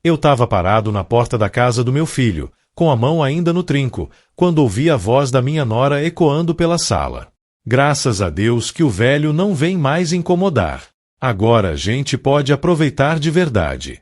Eu estava parado na porta da casa do meu filho, com a mão ainda no trinco, quando ouvi a voz da minha nora ecoando pela sala. Graças a Deus que o velho não vem mais incomodar. Agora a gente pode aproveitar de verdade.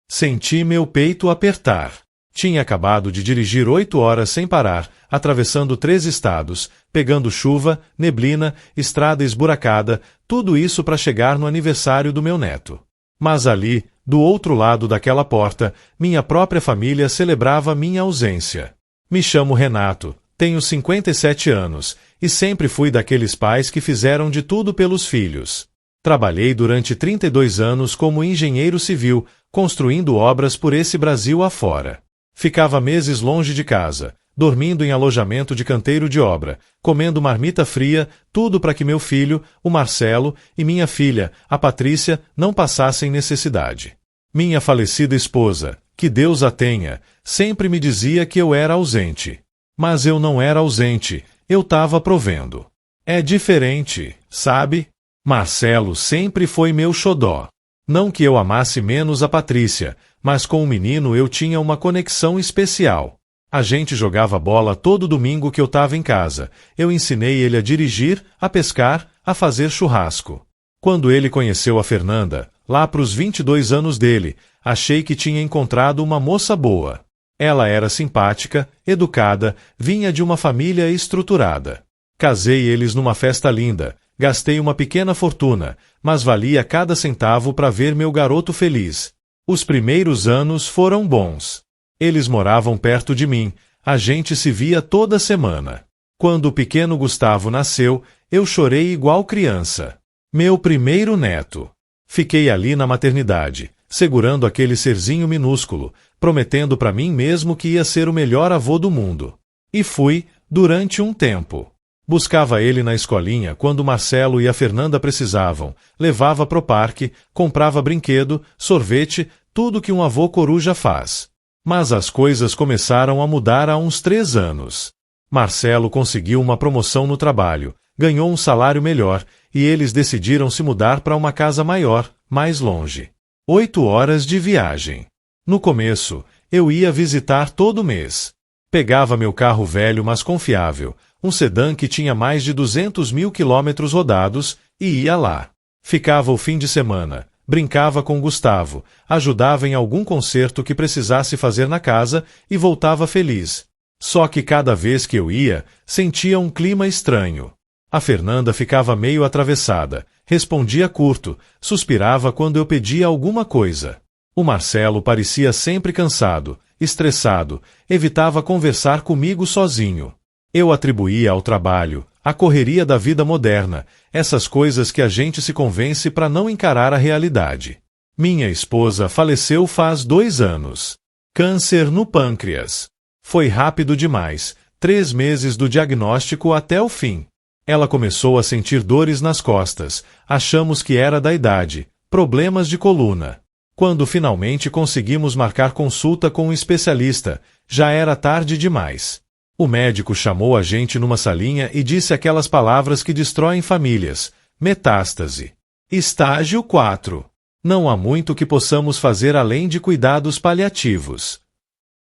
Senti meu peito apertar. Tinha acabado de dirigir 8 horas sem parar, atravessando 3 estados, pegando chuva, neblina, estrada esburacada, tudo isso para chegar no aniversário do meu neto. Mas ali, do outro lado daquela porta, minha própria família celebrava minha ausência. Me chamo Renato, tenho 57 anos, e sempre fui daqueles pais que fizeram de tudo pelos filhos. Trabalhei durante 32 anos como engenheiro civil, construindo obras por esse Brasil afora. Ficava meses longe de casa, dormindo em alojamento de canteiro de obra, comendo marmita fria, tudo para que meu filho, o Marcelo, e minha filha, a Patrícia, não passassem necessidade. Minha falecida esposa, que Deus a tenha, sempre me dizia que eu era ausente. Mas eu não era ausente, eu estava provendo. É diferente, sabe? Marcelo sempre foi meu xodó. Não que eu amasse menos a Patrícia, mas com o menino eu tinha uma conexão especial. A gente jogava bola todo domingo que eu estava em casa. Eu ensinei ele a dirigir, a pescar, a fazer churrasco. Quando ele conheceu a Fernanda, lá pros 22 anos dele, achei que tinha encontrado uma moça boa. Ela era simpática, educada, vinha de uma família estruturada. Casei eles numa festa linda. Gastei uma pequena fortuna, mas valia cada centavo para ver meu garoto feliz. Os primeiros anos foram bons. Eles moravam perto de mim, a gente se via toda semana. Quando o pequeno Gustavo nasceu, eu chorei igual criança. Meu primeiro neto. Fiquei ali na maternidade, segurando aquele serzinho minúsculo, prometendo para mim mesmo que ia ser o melhor avô do mundo. E fui, durante um tempo. Buscava ele na escolinha quando o Marcelo e a Fernanda precisavam, levava pro parque, comprava brinquedo, sorvete, tudo que um avô coruja faz. Mas as coisas começaram a mudar há uns 3 anos. Marcelo conseguiu uma promoção no trabalho, ganhou um salário melhor, e eles decidiram se mudar para uma casa maior, mais longe. 8 horas de viagem. No começo, eu ia visitar todo mês. Pegava meu carro velho mas confiável, um sedã que tinha mais de 200 mil quilômetros rodados, e ia lá. Ficava o fim de semana, brincava com Gustavo, ajudava em algum conserto que precisasse fazer na casa e voltava feliz. Só que cada vez que eu ia, sentia um clima estranho. A Fernanda ficava meio atravessada, respondia curto, suspirava quando eu pedia alguma coisa. O Marcelo parecia sempre cansado, estressado, evitava conversar comigo sozinho. Eu atribuía ao trabalho, à correria da vida moderna, essas coisas que a gente se convence para não encarar a realidade. Minha esposa faleceu faz 2 anos. Câncer no pâncreas. Foi rápido demais, 3 meses do diagnóstico até o fim. Ela começou a sentir dores nas costas, achamos que era da idade, problemas de coluna. Quando finalmente conseguimos marcar consulta com um especialista, já era tarde demais. O médico chamou a gente numa salinha e disse aquelas palavras que destroem famílias. Metástase. Estágio 4. Não há muito que possamos fazer além de cuidados paliativos.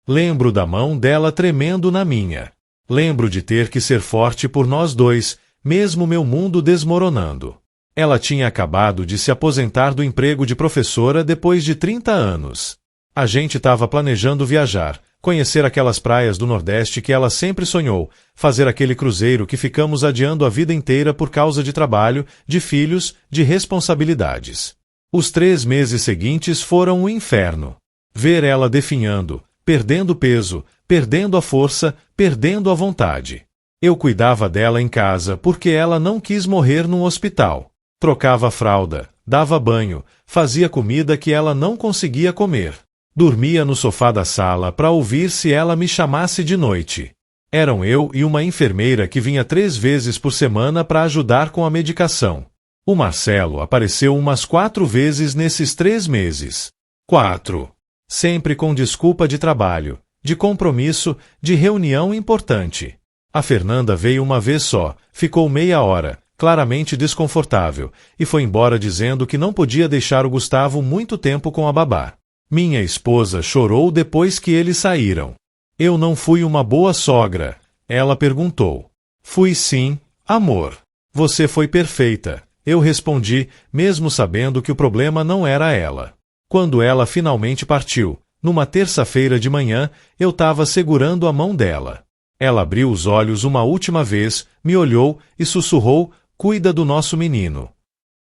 Lembro da mão dela tremendo na minha. Lembro de ter que ser forte por nós dois, mesmo meu mundo desmoronando. Ela tinha acabado de se aposentar do emprego de professora depois de 30 anos. A gente estava planejando viajar, conhecer aquelas praias do Nordeste que ela sempre sonhou, fazer aquele cruzeiro que ficamos adiando a vida inteira por causa de trabalho, de filhos, de responsabilidades. Os 3 meses seguintes foram um inferno. Ver ela definhando, perdendo peso, perdendo a força, perdendo a vontade. Eu cuidava dela em casa porque ela não quis morrer num hospital. Trocava a fralda, dava banho, fazia comida que ela não conseguia comer. Dormia no sofá da sala para ouvir se ela me chamasse de noite. Eram eu e uma enfermeira que vinha 3 vezes por semana para ajudar com a medicação. O Marcelo apareceu umas 4 vezes nesses 3 meses. 4. Sempre com desculpa de trabalho, de compromisso, de reunião importante. A Fernanda veio uma vez só, ficou meia hora, claramente desconfortável, e foi embora dizendo que não podia deixar o Gustavo muito tempo com a babá. Minha esposa chorou depois que eles saíram. Eu não fui uma boa sogra, ela perguntou. Fui sim, amor. Você foi perfeita, eu respondi, mesmo sabendo que o problema não era ela. Quando ela finalmente partiu, numa terça-feira de manhã, eu estava segurando a mão dela. Ela abriu os olhos uma última vez, me olhou e sussurrou, cuida do nosso menino.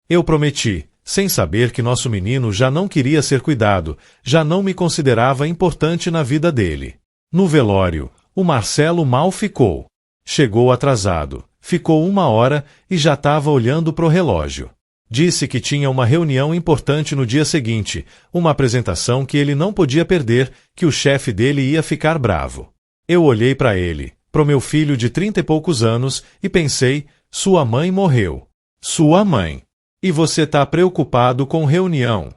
Eu prometi, sem saber que nosso menino já não queria ser cuidado, já não me considerava importante na vida dele. No velório, o Marcelo mal ficou. Chegou atrasado, ficou 1 hora e já estava olhando pro relógio. Disse que tinha uma reunião importante no dia seguinte, uma apresentação que ele não podia perder, que o chefe dele ia ficar bravo. Eu olhei para ele, pro meu filho de 30 e poucos anos, e pensei, sua mãe morreu. Sua mãe. E você tá preocupado com reunião.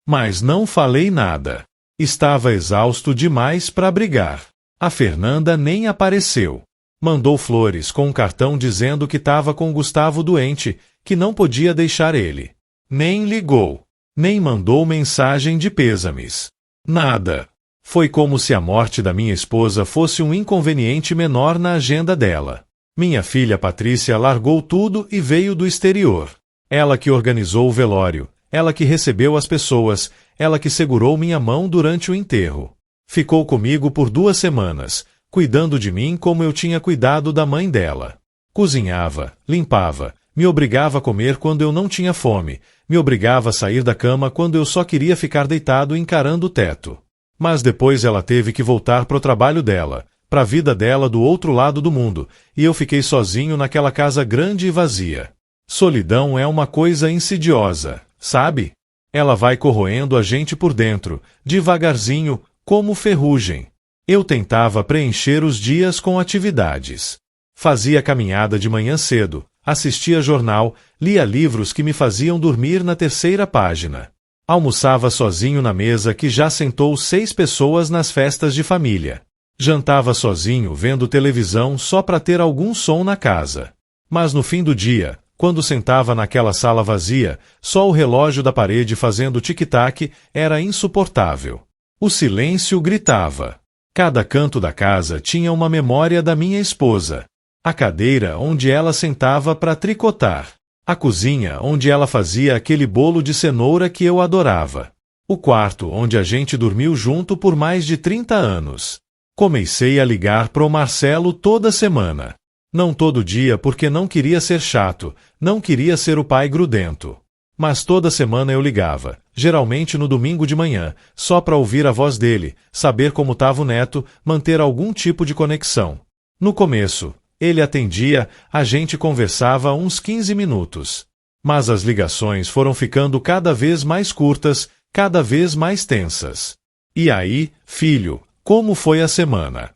Mas não falei nada. Estava exausto demais para brigar. A Fernanda nem apareceu. Mandou flores com um cartão dizendo que estava com Gustavo doente, que não podia deixar ele. Nem ligou. Nem mandou mensagem de pêsames. Nada. Foi como se a morte da minha esposa fosse um inconveniente menor na agenda dela. Minha filha Patrícia largou tudo e veio do exterior. Ela que organizou o velório, ela que recebeu as pessoas, ela que segurou minha mão durante o enterro. Ficou comigo por 2 semanas, cuidando de mim como eu tinha cuidado da mãe dela. Cozinhava, limpava, me obrigava a comer quando eu não tinha fome, me obrigava a sair da cama quando eu só queria ficar deitado encarando o teto. Mas depois ela teve que voltar pro trabalho dela, pra vida dela do outro lado do mundo, e eu fiquei sozinho naquela casa grande e vazia. Solidão é uma coisa insidiosa, sabe? Ela vai corroendo a gente por dentro, devagarzinho, como ferrugem. Eu tentava preencher os dias com atividades. Fazia caminhada de manhã cedo, assistia jornal, lia livros que me faziam dormir na 3ª página. Almoçava sozinho na mesa que já sentou 6 pessoas nas festas de família. Jantava sozinho vendo televisão só para ter algum som na casa. Mas no fim do dia, quando sentava naquela sala vazia, só o relógio da parede fazendo tic-tac era insuportável. O silêncio gritava. Cada canto da casa tinha uma memória da minha esposa. A cadeira onde ela sentava para tricotar. A cozinha onde ela fazia aquele bolo de cenoura que eu adorava. O quarto onde a gente dormiu junto por mais de 30 anos. Comecei a ligar pro Marcelo toda semana. Não todo dia porque não queria ser chato, não queria ser o pai grudento. Mas toda semana eu ligava, geralmente no domingo de manhã, só para ouvir a voz dele, saber como estava o neto, manter algum tipo de conexão. No começo, ele atendia, a gente conversava uns 15 minutos. Mas as ligações foram ficando cada vez mais curtas, cada vez mais tensas. E aí, filho, como foi a semana?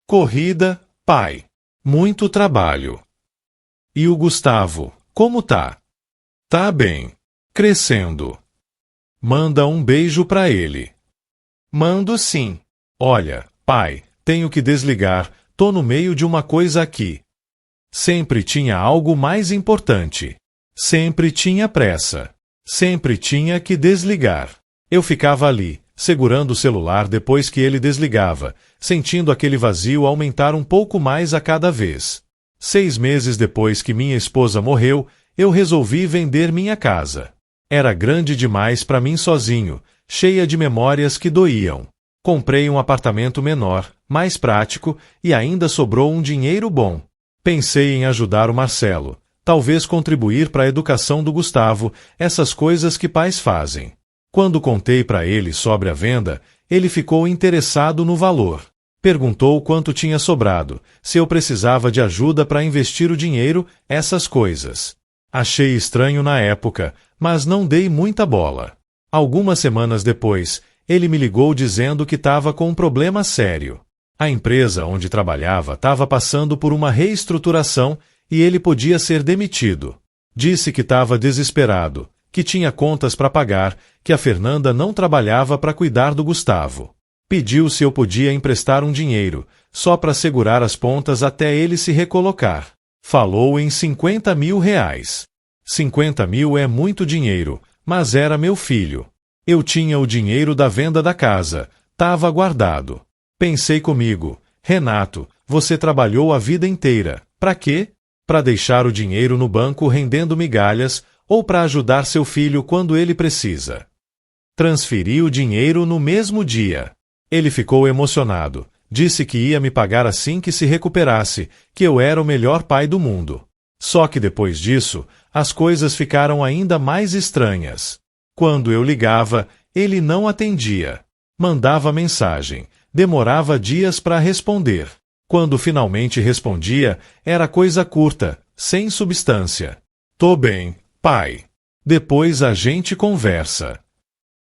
Corrida, pai. Muito trabalho. E o Gustavo, como tá? Tá bem. Crescendo. Manda um beijo pra ele. Mando sim. Olha, pai, tenho que desligar, tô no meio de uma coisa aqui. Sempre tinha algo mais importante. Sempre tinha pressa. Sempre tinha que desligar. Eu ficava ali, segurando o celular depois que ele desligava, sentindo aquele vazio aumentar um pouco mais a cada vez. 6 meses depois que minha esposa morreu, eu resolvi vender minha casa. Era grande demais para mim sozinho, cheia de memórias que doíam. Comprei um apartamento menor, mais prático, e ainda sobrou um dinheiro bom. Pensei em ajudar o Marcelo, talvez contribuir para a educação do Gustavo, essas coisas que pais fazem. Quando contei para ele sobre a venda, ele ficou interessado no valor. Perguntou quanto tinha sobrado, se eu precisava de ajuda para investir o dinheiro, essas coisas. Achei estranho na época, mas não dei muita bola. Algumas semanas depois, ele me ligou dizendo que estava com um problema sério. A empresa onde trabalhava estava passando por uma reestruturação e ele podia ser demitido. Disse que estava desesperado, que tinha contas para pagar, que a Fernanda não trabalhava para cuidar do Gustavo. Pediu se eu podia emprestar um dinheiro, só para segurar as pontas até ele se recolocar. Falou em R$ 50.000. 50 mil é muito dinheiro, mas era meu filho. Eu tinha o dinheiro da venda da casa, tava guardado. Pensei comigo, Renato, você trabalhou a vida inteira, pra quê? Pra deixar o dinheiro no banco rendendo migalhas ou pra ajudar seu filho quando ele precisa? Transferi o dinheiro no mesmo dia. Ele ficou emocionado, disse que ia me pagar assim que se recuperasse, que eu era o melhor pai do mundo. Só que depois disso, as coisas ficaram ainda mais estranhas. Quando eu ligava, ele não atendia. Mandava mensagem, demorava dias para responder. Quando finalmente respondia, era coisa curta, sem substância. Tô bem, pai. Depois a gente conversa.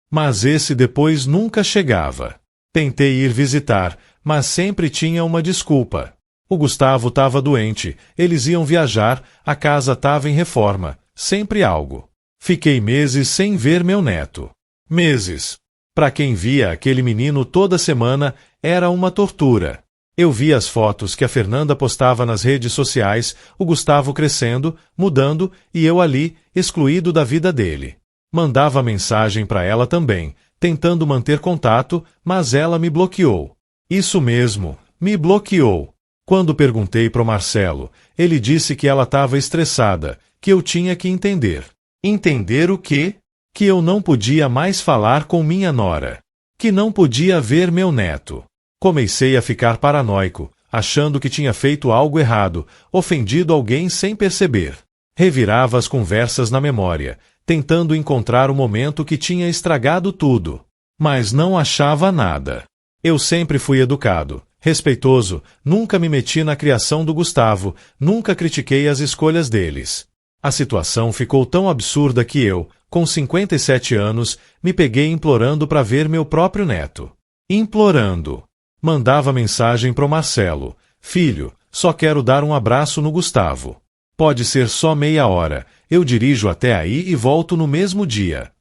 Mas esse depois nunca chegava. Tentei ir visitar, mas sempre tinha uma desculpa. O Gustavo estava doente, eles iam viajar, a casa estava em reforma, sempre algo. Fiquei meses sem ver meu neto. Meses. Para quem via aquele menino toda semana, era uma tortura. Eu via as fotos que a Fernanda postava nas redes sociais, o Gustavo crescendo, mudando, e eu ali, excluído da vida dele. Mandava mensagem para ela também, tentando manter contato, mas ela me bloqueou. Isso mesmo, me bloqueou. Quando perguntei pro Marcelo, ele disse que ela estava estressada, que eu tinha que entender. Entender o quê? Que eu não podia mais falar com minha nora. Que não podia ver meu neto. Comecei a ficar paranoico, achando que tinha feito algo errado, ofendido alguém sem perceber. Revirava as conversas na memória, tentando encontrar o momento que tinha estragado tudo. Mas não achava nada. Eu sempre fui educado, respeitoso, nunca me meti na criação do Gustavo, nunca critiquei as escolhas deles. A situação ficou tão absurda que eu, com 57 anos, me peguei implorando para ver meu próprio neto. Implorando. Mandava mensagem pro Marcelo. Filho, só quero dar um abraço no Gustavo. Pode ser só meia hora, eu dirijo até aí e volto no mesmo dia.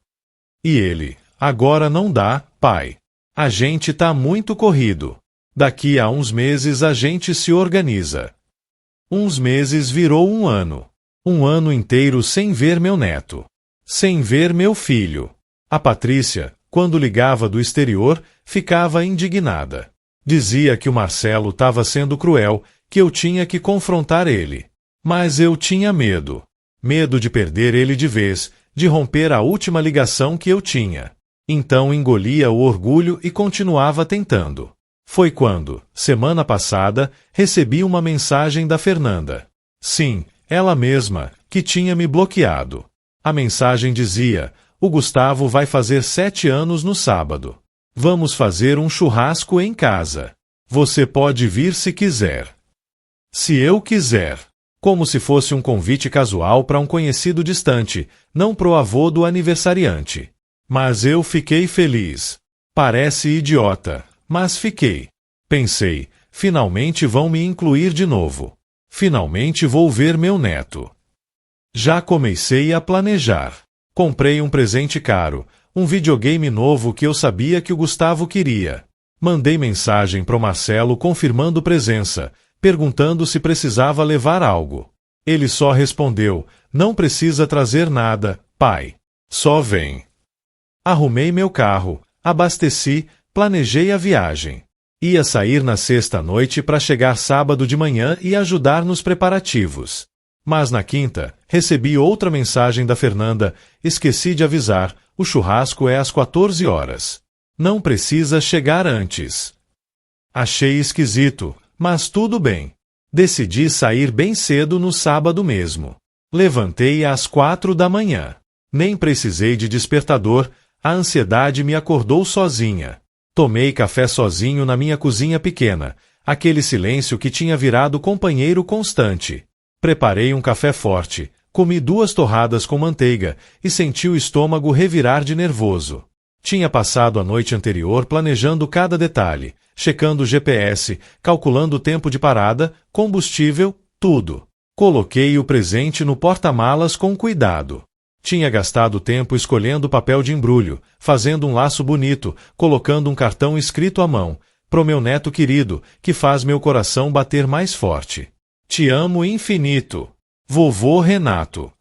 E ele, agora não dá, pai. A gente tá muito corrido. Daqui a uns meses a gente se organiza. Uns meses virou um ano. Um ano inteiro sem ver meu neto. Sem ver meu filho. A Patrícia, quando ligava do exterior, ficava indignada. Dizia que o Marcelo estava sendo cruel, que eu tinha que confrontar ele. Mas eu tinha medo. Medo de perder ele de vez, de romper a última ligação que eu tinha. Então engolia o orgulho e continuava tentando. Foi quando, semana passada, recebi uma mensagem da Fernanda. Sim, ela mesma, que tinha me bloqueado. A mensagem dizia: o Gustavo vai fazer 7 anos no sábado. Vamos fazer um churrasco em casa. Você pode vir se quiser. Se eu quiser. Como se fosse um convite casual para um conhecido distante, não pro avô do aniversariante. Mas eu fiquei feliz. Parece idiota, mas fiquei. Pensei, finalmente vão me incluir de novo. Finalmente vou ver meu neto. Já comecei a planejar. Comprei um presente caro, um videogame novo que eu sabia que o Gustavo queria. Mandei mensagem pro Marcelo confirmando presença, perguntando se precisava levar algo. Ele só respondeu: não precisa trazer nada, pai. Só vem. Arrumei meu carro, abasteci, planejei a viagem. Ia sair na sexta-noite para chegar sábado de manhã e ajudar nos preparativos. Mas na quinta, recebi outra mensagem da Fernanda: esqueci de avisar, o churrasco é às 14 horas. Não precisa chegar antes. Achei esquisito, mas tudo bem. Decidi sair bem cedo no sábado mesmo. Levantei às 4 da manhã. Nem precisei de despertador, a ansiedade me acordou sozinha. Tomei café sozinho na minha cozinha pequena, aquele silêncio que tinha virado companheiro constante. Preparei um café forte, comi 2 torradas com manteiga e senti o estômago revirar de nervoso. Tinha passado a noite anterior planejando cada detalhe, checando o GPS, calculando o tempo de parada, combustível, tudo. Coloquei o presente no porta-malas com cuidado. Tinha gastado tempo escolhendo papel de embrulho, fazendo um laço bonito, colocando um cartão escrito à mão, pro meu neto querido, que faz meu coração bater mais forte. Te amo infinito. Vovô Renato.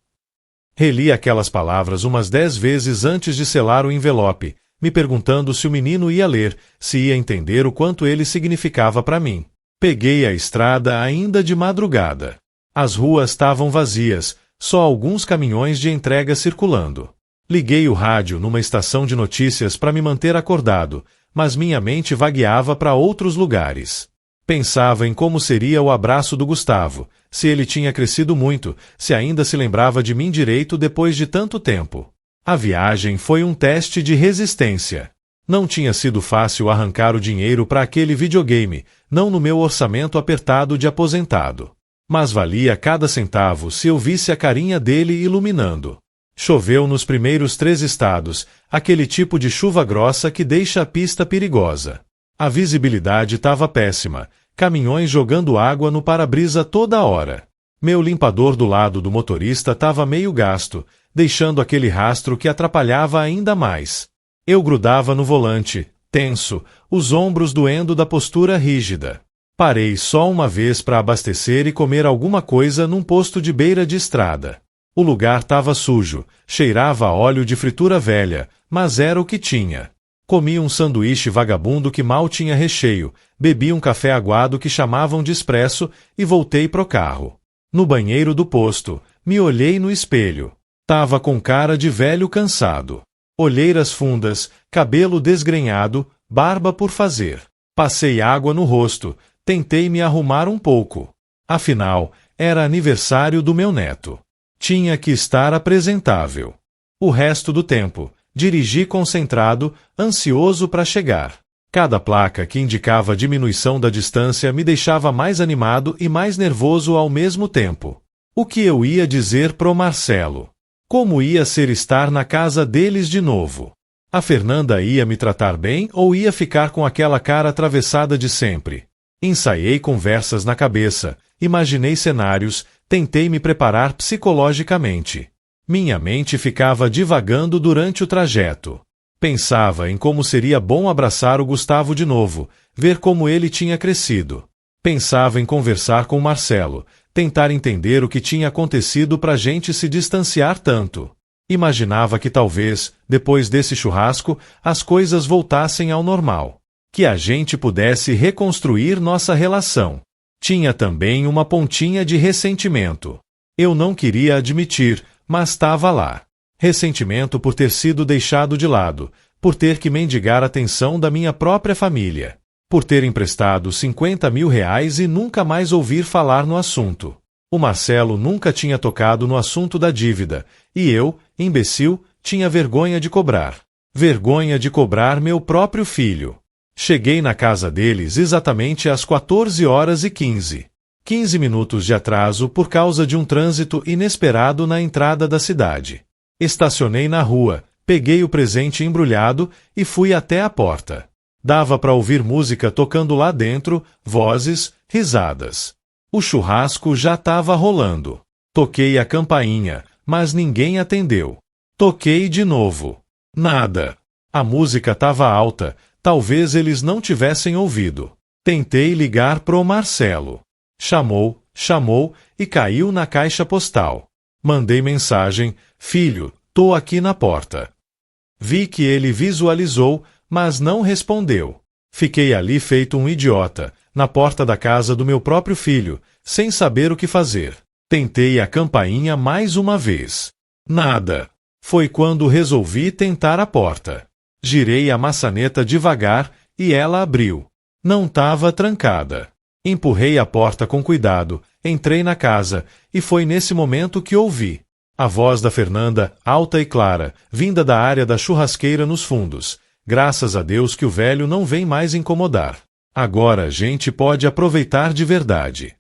Reli aquelas palavras umas 10 vezes antes de selar o envelope, me perguntando se o menino ia ler, se ia entender o quanto ele significava para mim. Peguei a estrada ainda de madrugada. As ruas estavam vazias, só alguns caminhões de entrega circulando. Liguei o rádio numa estação de notícias para me manter acordado, mas minha mente vagueava para outros lugares. Pensava em como seria o abraço do Gustavo, se ele tinha crescido muito, se ainda se lembrava de mim direito depois de tanto tempo. A viagem foi um teste de resistência. Não tinha sido fácil arrancar o dinheiro para aquele videogame, não no meu orçamento apertado de aposentado. Mas valia cada centavo se eu visse a carinha dele iluminando. Choveu nos primeiros 3 estados, aquele tipo de chuva grossa que deixa a pista perigosa. A visibilidade estava péssima, caminhões jogando água no para-brisa toda hora. Meu limpador do lado do motorista estava meio gasto, deixando aquele rastro que atrapalhava ainda mais. Eu grudava no volante, tenso, os ombros doendo da postura rígida. Parei só uma vez para abastecer e comer alguma coisa num posto de beira de estrada. O lugar estava sujo, cheirava a óleo de fritura velha, mas era o que tinha. Comi um sanduíche vagabundo que mal tinha recheio, bebi um café aguado que chamavam de expresso e voltei pro carro. No banheiro do posto, me olhei no espelho. Tava com cara de velho cansado. Olheiras fundas, cabelo desgrenhado, barba por fazer. Passei água no rosto, tentei me arrumar um pouco. Afinal, era aniversário do meu neto. Tinha que estar apresentável. O resto do tempo, dirigi concentrado, ansioso para chegar. Cada placa que indicava a diminuição da distância me deixava mais animado e mais nervoso ao mesmo tempo. O que eu ia dizer pro Marcelo? Como ia ser estar na casa deles de novo? A Fernanda ia me tratar bem ou ia ficar com aquela cara atravessada de sempre? Ensaiei conversas na cabeça, imaginei cenários, tentei me preparar psicologicamente. Minha mente ficava divagando durante o trajeto. Pensava em como seria bom abraçar o Gustavo de novo, ver como ele tinha crescido. Pensava em conversar com Marcelo, tentar entender o que tinha acontecido para a gente se distanciar tanto. Imaginava que talvez, depois desse churrasco, as coisas voltassem ao normal. Que a gente pudesse reconstruir nossa relação. Tinha também uma pontinha de ressentimento. Eu não queria admitir, mas estava lá. Ressentimento por ter sido deixado de lado, por ter que mendigar a atenção da minha própria família, por ter emprestado 50 mil reais e nunca mais ouvir falar no assunto. O Marcelo nunca tinha tocado no assunto da dívida, e eu, imbecil, tinha vergonha de cobrar. Vergonha de cobrar meu próprio filho. Cheguei na casa deles exatamente às 14h15. 15 minutos de atraso por causa de um trânsito inesperado na entrada da cidade. Estacionei na rua, peguei o presente embrulhado e fui até a porta. Dava para ouvir música tocando lá dentro, vozes, risadas. O churrasco já estava rolando. Toquei a campainha, mas ninguém atendeu. Toquei de novo. Nada. A música estava alta, talvez eles não tivessem ouvido. Tentei ligar pro Marcelo. Chamou e caiu na caixa postal. Mandei mensagem: filho, tô aqui na porta. Vi que ele visualizou, mas não respondeu. Fiquei ali feito um idiota, na porta da casa do meu próprio filho, sem saber o que fazer. Tentei a campainha mais uma vez. Nada. Foi quando resolvi tentar a porta. Girei a maçaneta devagar e ela abriu. Não estava trancada. Empurrei a porta com cuidado, entrei na casa, e foi nesse momento que ouvi a voz da Fernanda, alta e clara, vinda da área da churrasqueira nos fundos. Graças a Deus que o velho não vem mais incomodar. Agora a gente pode aproveitar de verdade.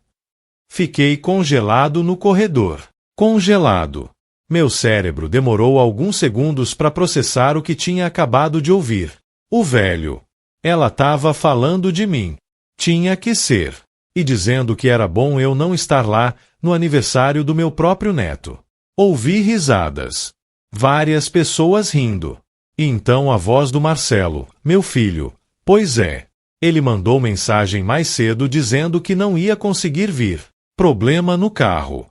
Fiquei congelado no corredor. Congelado. Meu cérebro demorou alguns segundos para processar o que tinha acabado de ouvir. O velho. Ela estava falando de mim. Tinha que ser. E dizendo que era bom eu não estar lá, no aniversário do meu próprio neto. Ouvi risadas. Várias pessoas rindo. E então a voz do Marcelo, meu filho. Pois é. Ele mandou mensagem mais cedo dizendo que não ia conseguir vir. Problema no carro.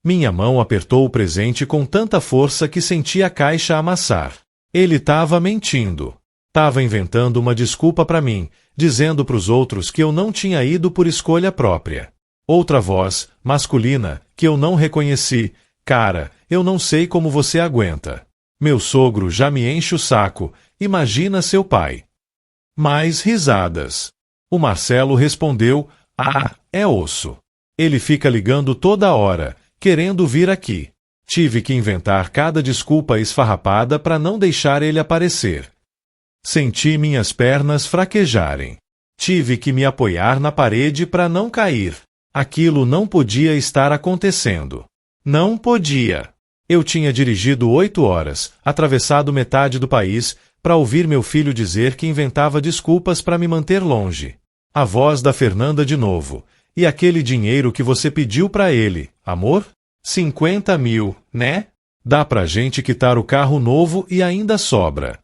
Minha mão apertou o presente com tanta força que senti a caixa amassar. Ele estava mentindo. Estava inventando uma desculpa para mim, dizendo para os outros que eu não tinha ido por escolha própria. Outra voz, masculina, que eu não reconheci. Cara, eu não sei como você aguenta. Meu sogro já me enche o saco, imagina seu pai. Mais risadas. O Marcelo respondeu, é osso. Ele fica ligando toda hora, querendo vir aqui. Tive que inventar cada desculpa esfarrapada para não deixar ele aparecer. Senti minhas pernas fraquejarem. Tive que me apoiar na parede para não cair. Aquilo não podia estar acontecendo. Não podia. Eu tinha dirigido 8 horas, atravessado metade do país, para ouvir meu filho dizer que inventava desculpas para me manter longe. A voz da Fernanda de novo. E aquele dinheiro que você pediu para ele, amor? 50 mil, né? Dá pra gente quitar o carro novo e ainda sobra.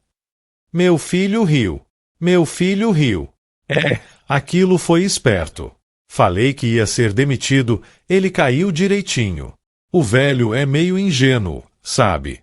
Meu filho riu. Meu filho riu. Aquilo foi esperto. Falei que ia ser demitido, ele caiu direitinho. O velho é meio ingênuo, sabe?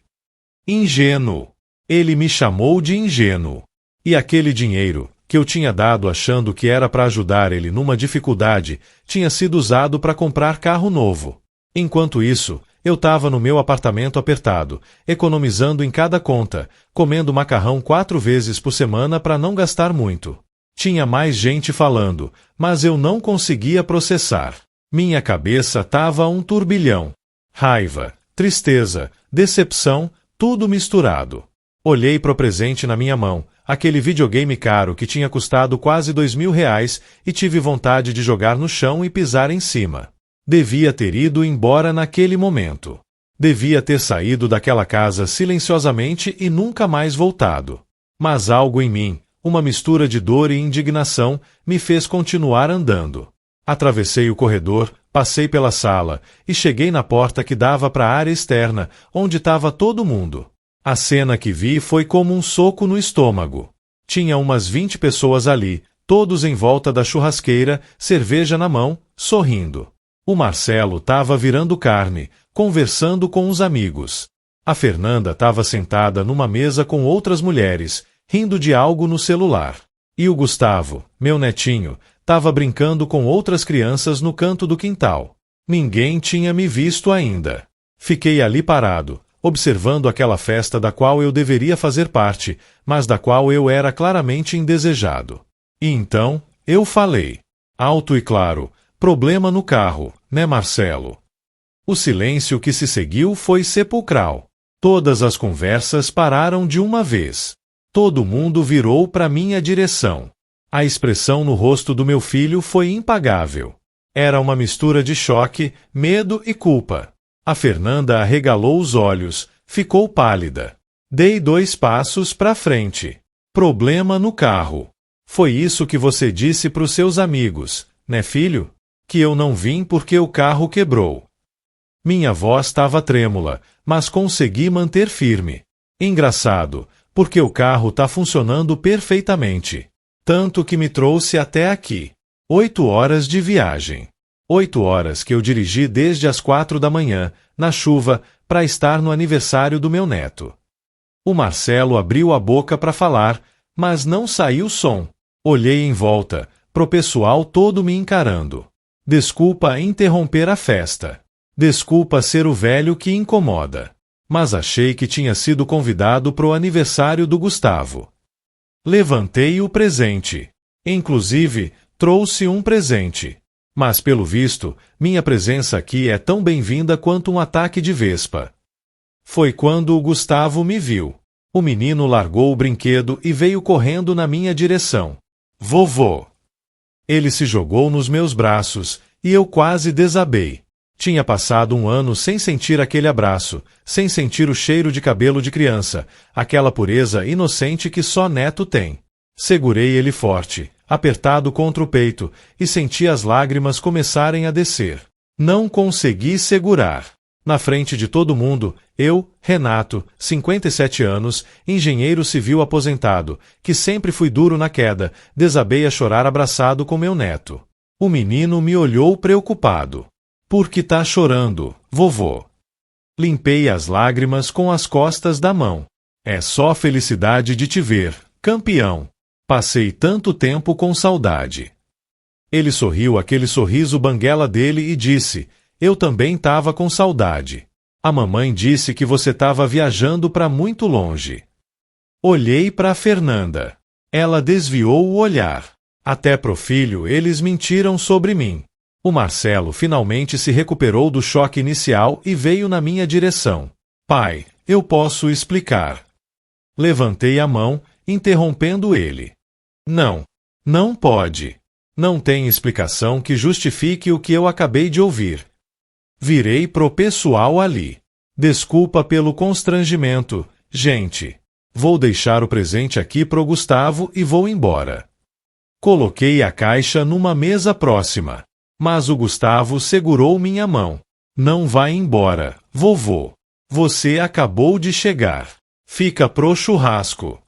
Ingênuo. Ele me chamou de ingênuo. E aquele dinheiro, que eu tinha dado achando que era para ajudar ele numa dificuldade, tinha sido usado para comprar carro novo. Enquanto isso, eu estava no meu apartamento apertado, economizando em cada conta, comendo macarrão 4 vezes por semana para não gastar muito. Tinha mais gente falando, mas eu não conseguia processar. Minha cabeça estava um turbilhão. Raiva, tristeza, decepção, tudo misturado. Olhei para o presente na minha mão, aquele videogame caro que tinha custado quase R$ 2.000 e tive vontade de jogar no chão e pisar em cima. Devia ter ido embora naquele momento. Devia ter saído daquela casa silenciosamente e nunca mais voltado. Mas algo em mim, uma mistura de dor e indignação, me fez continuar andando. Atravessei o corredor, passei pela sala e cheguei na porta que dava para a área externa, onde estava todo mundo. A cena que vi foi como um soco no estômago. Tinha umas 20 pessoas ali, todos em volta da churrasqueira, cerveja na mão, sorrindo. O Marcelo estava virando carne, conversando com os amigos. A Fernanda estava sentada numa mesa com outras mulheres, rindo de algo no celular. E o Gustavo, meu netinho, estava brincando com outras crianças no canto do quintal. Ninguém tinha me visto ainda. Fiquei ali parado, observando aquela festa da qual eu deveria fazer parte, mas da qual eu era claramente indesejado. E então, eu falei, alto e claro, problema no carro, né, Marcelo? O silêncio que se seguiu foi sepulcral. Todas as conversas pararam de uma vez. Todo mundo virou para minha direção. A expressão no rosto do meu filho foi impagável. Era uma mistura de choque, medo e culpa. A Fernanda arregalou os olhos, ficou pálida. Dei 2 passos para frente. Problema no carro. Foi isso que você disse para os seus amigos, né, filho? Que eu não vim porque o carro quebrou. Minha voz estava trêmula, mas consegui manter firme. Engraçado, porque o carro está funcionando perfeitamente. Tanto que me trouxe até aqui. 8 horas de viagem. 8 horas que eu dirigi desde as 4 da manhã, na chuva, para estar no aniversário do meu neto. O Marcelo abriu a boca para falar, mas não saiu som. Olhei em volta, pro pessoal todo me encarando. Desculpa interromper a festa. Desculpa ser o velho que incomoda. Mas achei que tinha sido convidado pro aniversário do Gustavo. Levantei o presente. Inclusive, trouxe um presente. Mas, pelo visto, minha presença aqui é tão bem-vinda quanto um ataque de vespa. Foi quando o Gustavo me viu. O menino largou o brinquedo e veio correndo na minha direção. Vovô! Ele se jogou nos meus braços, e eu quase desabei. Tinha passado 1 ano sem sentir aquele abraço, sem sentir o cheiro de cabelo de criança, aquela pureza inocente que só neto tem. Segurei ele forte, apertado contra o peito, e senti as lágrimas começarem a descer. Não consegui segurar. Na frente de todo mundo, eu, Renato, 57 anos, engenheiro civil aposentado, que sempre fui duro na queda, desabei a chorar abraçado com meu neto. O menino me olhou preocupado. Por que tá chorando, vovô. Limpei as lágrimas com as costas da mão. É só felicidade de te ver, campeão. Passei tanto tempo com saudade. Ele sorriu aquele sorriso banguela dele e disse: eu também tava com saudade. A mamãe disse que você tava viajando para muito longe. Olhei para Fernanda. Ela desviou o olhar. Até pro filho eles mentiram sobre mim. O Marcelo finalmente se recuperou do choque inicial e veio na minha direção. Pai, eu posso explicar. Levantei a mão, interrompendo ele. Não. Não pode. Não tem explicação que justifique o que eu acabei de ouvir. Virei pro pessoal ali. Desculpa pelo constrangimento, gente. Vou deixar o presente aqui pro Gustavo e vou embora. Coloquei a caixa numa mesa próxima. Mas o Gustavo segurou minha mão. Não vai embora, vovô. Você acabou de chegar. Fica pro churrasco.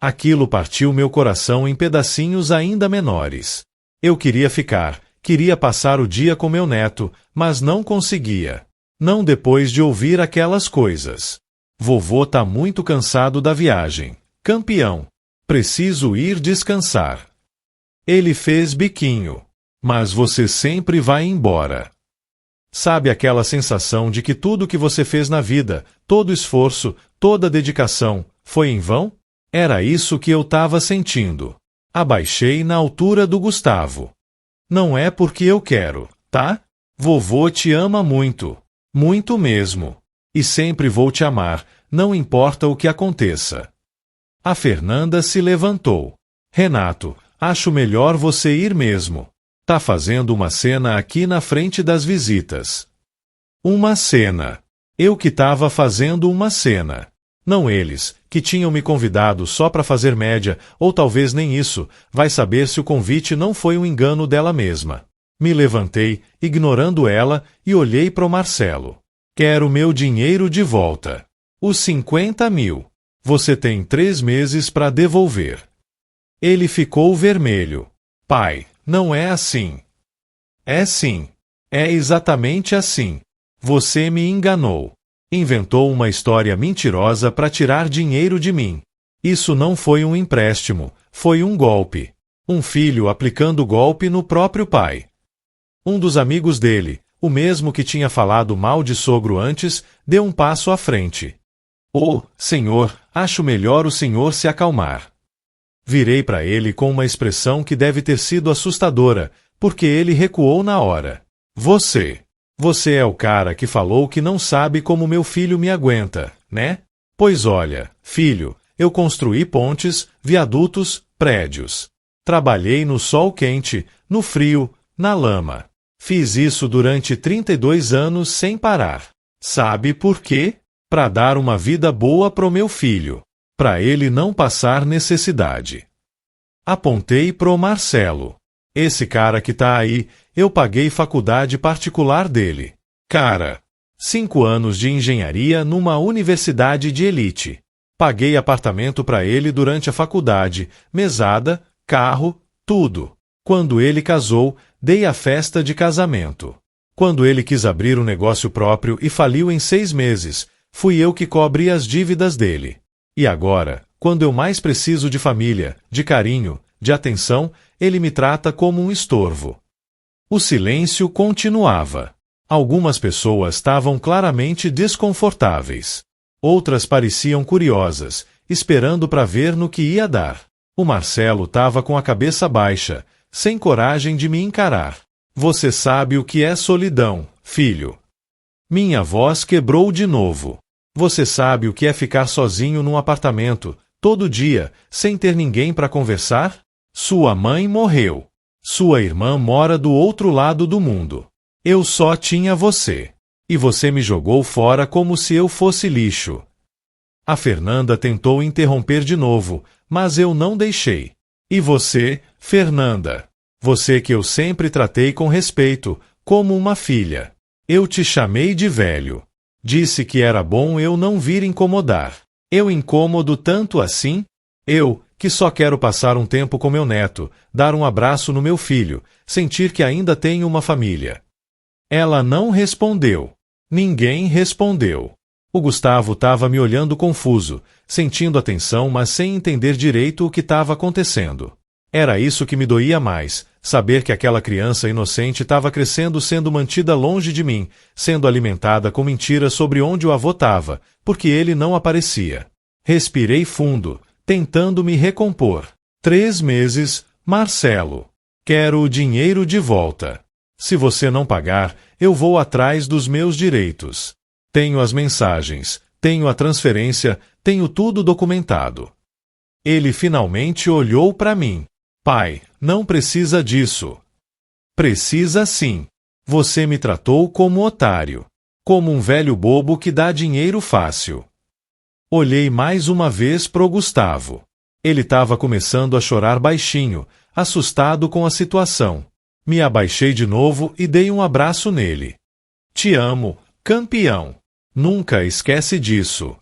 Aquilo partiu meu coração em pedacinhos ainda menores. Eu queria ficar, queria passar o dia com meu neto, mas não conseguia. Não depois de ouvir aquelas coisas. Vovô tá muito cansado da viagem. Campeão. Preciso ir descansar. Ele fez biquinho. Mas você sempre vai embora. Sabe aquela sensação de que tudo que você fez na vida, todo esforço, toda dedicação, foi em vão? Era isso que eu tava sentindo. Abaixei na altura do Gustavo. Não é porque eu quero, tá? Vovô te ama muito. Muito mesmo. E sempre vou te amar, não importa o que aconteça. A Fernanda se levantou. Renato, acho melhor você ir mesmo. Tá fazendo uma cena aqui na frente das visitas. Uma cena. Eu que tava fazendo uma cena. Não eles, que tinham me convidado só para fazer média, ou talvez nem isso, vai saber se o convite não foi um engano dela mesma. Me levantei, ignorando ela, e olhei pro Marcelo. Quero meu dinheiro de volta. Os 50 mil. Você tem 3 meses para devolver. Ele ficou vermelho. Pai, não é assim. É sim. É exatamente assim. Você me enganou. Inventou uma história mentirosa para tirar dinheiro de mim. Isso não foi um empréstimo, foi um golpe. Um filho aplicando golpe no próprio pai. Um dos amigos dele, o mesmo que tinha falado mal de sogro antes, deu um passo à frente. Oh, senhor, acho melhor o senhor se acalmar. Virei para ele com uma expressão que deve ter sido assustadora, porque ele recuou na hora. Você é o cara que falou que não sabe como meu filho me aguenta, né? Pois olha, filho, eu construí pontes, viadutos, prédios. Trabalhei no sol quente, no frio, na lama. Fiz isso durante 32 anos sem parar. Sabe por quê? Para dar uma vida boa pro meu filho. Para ele não passar necessidade. Apontei pro Marcelo. Esse cara que tá aí, eu paguei faculdade particular dele. Cara, 5 anos de engenharia numa universidade de elite. Paguei apartamento para ele durante a faculdade, mesada, carro, tudo. Quando ele casou, dei a festa de casamento. Quando ele quis abrir um negócio próprio e faliu em 6 meses, fui eu que cobri as dívidas dele. E agora, quando eu mais preciso de família, de carinho, de atenção, ele me trata como um estorvo. O silêncio continuava. Algumas pessoas estavam claramente desconfortáveis. Outras pareciam curiosas, esperando para ver no que ia dar. O Marcelo estava com a cabeça baixa, sem coragem de me encarar. Você sabe o que é solidão, filho. Minha voz quebrou de novo. Você sabe o que é ficar sozinho num apartamento, todo dia, sem ter ninguém para conversar? Sua mãe morreu. Sua irmã mora do outro lado do mundo. Eu só tinha você. E você me jogou fora como se eu fosse lixo. A Fernanda tentou interromper de novo, mas eu não deixei. E você, Fernanda? Você que eu sempre tratei com respeito, como uma filha. Eu te chamei de velho. Disse que era bom eu não vir incomodar. Eu incomodo tanto assim? Eu, que só quero passar um tempo com meu neto, dar um abraço no meu filho, sentir que ainda tenho uma família. Ela não respondeu. Ninguém respondeu. O Gustavo estava me olhando confuso, sentindo a tensão, mas sem entender direito o que estava acontecendo. Era isso que me doía mais, saber que aquela criança inocente estava crescendo sendo mantida longe de mim, sendo alimentada com mentiras sobre onde o avô estava, porque ele não aparecia. Respirei fundo, tentando me recompor. 3 meses, Marcelo. Quero o dinheiro de volta. Se você não pagar, eu vou atrás dos meus direitos. Tenho as mensagens, tenho a transferência, tenho tudo documentado. Ele finalmente olhou para mim. Pai, não precisa disso. Precisa sim. Você me tratou como otário. Como um velho bobo que dá dinheiro fácil. Olhei mais uma vez pro Gustavo. Ele estava começando a chorar baixinho, assustado com a situação. Me abaixei de novo e dei um abraço nele. Te amo, campeão. Nunca esquece disso.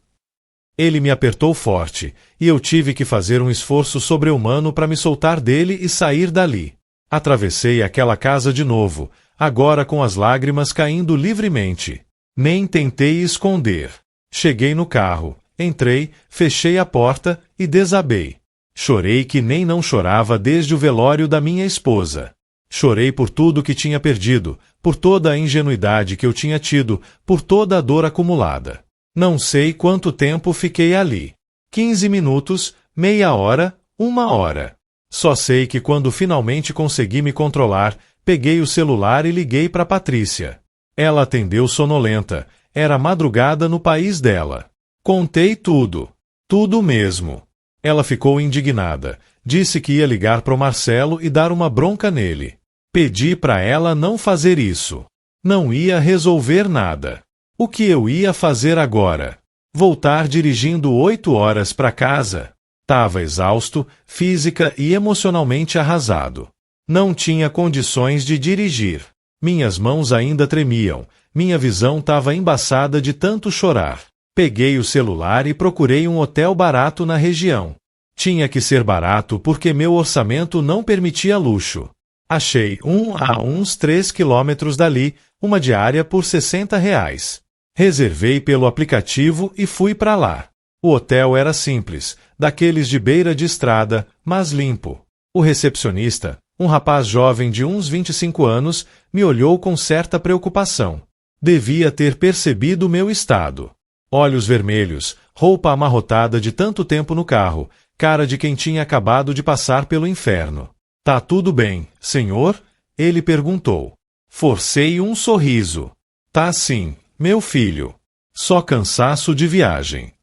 Ele me apertou forte, e eu tive que fazer um esforço sobre-humano para me soltar dele e sair dali. Atravessei aquela casa de novo, agora com as lágrimas caindo livremente. Nem tentei esconder. Cheguei no carro, entrei, fechei a porta e desabei. Chorei que nem não chorava desde o velório da minha esposa. Chorei por tudo que tinha perdido, por toda a ingenuidade que eu tinha tido, por toda a dor acumulada. Não sei quanto tempo fiquei ali. 15 minutos, meia hora, 1 hora. Só sei que quando finalmente consegui me controlar, peguei o celular e liguei para Patrícia. Ela atendeu sonolenta. Era madrugada no país dela. Contei tudo. Tudo mesmo. Ela ficou indignada. Disse que ia ligar pro Marcelo e dar uma bronca nele. Pedi para ela não fazer isso. Não ia resolver nada. O que eu ia fazer agora? Voltar dirigindo 8 horas para casa? Tava exausto, física e emocionalmente arrasado. Não tinha condições de dirigir. Minhas mãos ainda tremiam. Minha visão estava embaçada de tanto chorar. Peguei o celular e procurei um hotel barato na região. Tinha que ser barato porque meu orçamento não permitia luxo. Achei a uns 3 quilômetros dali, uma diária por R$60. Reservei pelo aplicativo e fui para lá. O hotel era simples, daqueles de beira de estrada, mas limpo. O recepcionista, um rapaz jovem de uns 25 anos, me olhou com certa preocupação. Devia ter percebido meu estado. Olhos vermelhos, roupa amarrotada de tanto tempo no carro, cara de quem tinha acabado de passar pelo inferno. Tá tudo bem, senhor? Ele perguntou. Forcei um sorriso. Tá sim, meu filho. Só cansaço de viagem.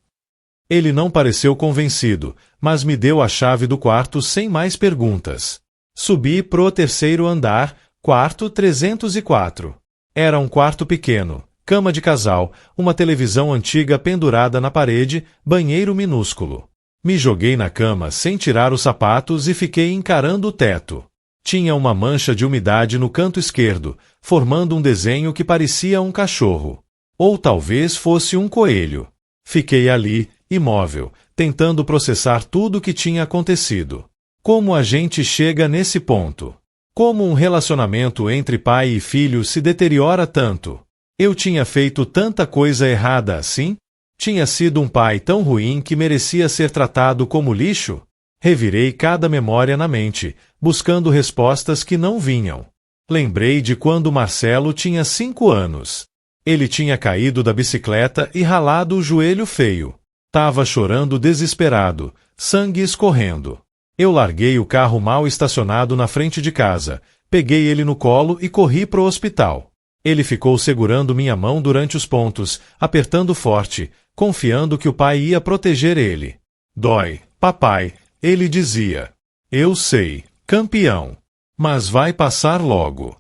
Ele não pareceu convencido, mas me deu a chave do quarto sem mais perguntas. Subi pro 3º andar, quarto 304. Era um quarto pequeno, cama de casal, uma televisão antiga pendurada na parede, banheiro minúsculo. Me joguei na cama sem tirar os sapatos e fiquei encarando o teto. Tinha uma mancha de umidade no canto esquerdo, formando um desenho que parecia um cachorro. Ou talvez fosse um coelho. Fiquei ali, imóvel, tentando processar tudo o que tinha acontecido. Como a gente chega nesse ponto? Como um relacionamento entre pai e filho se deteriora tanto? Eu tinha feito tanta coisa errada assim? Tinha sido um pai tão ruim que merecia ser tratado como lixo? Revirei cada memória na mente, buscando respostas que não vinham. Lembrei de quando Marcelo tinha 5 anos. Ele tinha caído da bicicleta e ralado o joelho feio. Tava chorando desesperado, sangue escorrendo. Eu larguei o carro mal estacionado na frente de casa, peguei ele no colo e corri pro hospital. Ele ficou segurando minha mão durante os pontos, apertando forte, confiando que o pai ia proteger ele. Dói, papai, ele dizia. Eu sei, campeão. Mas vai passar logo.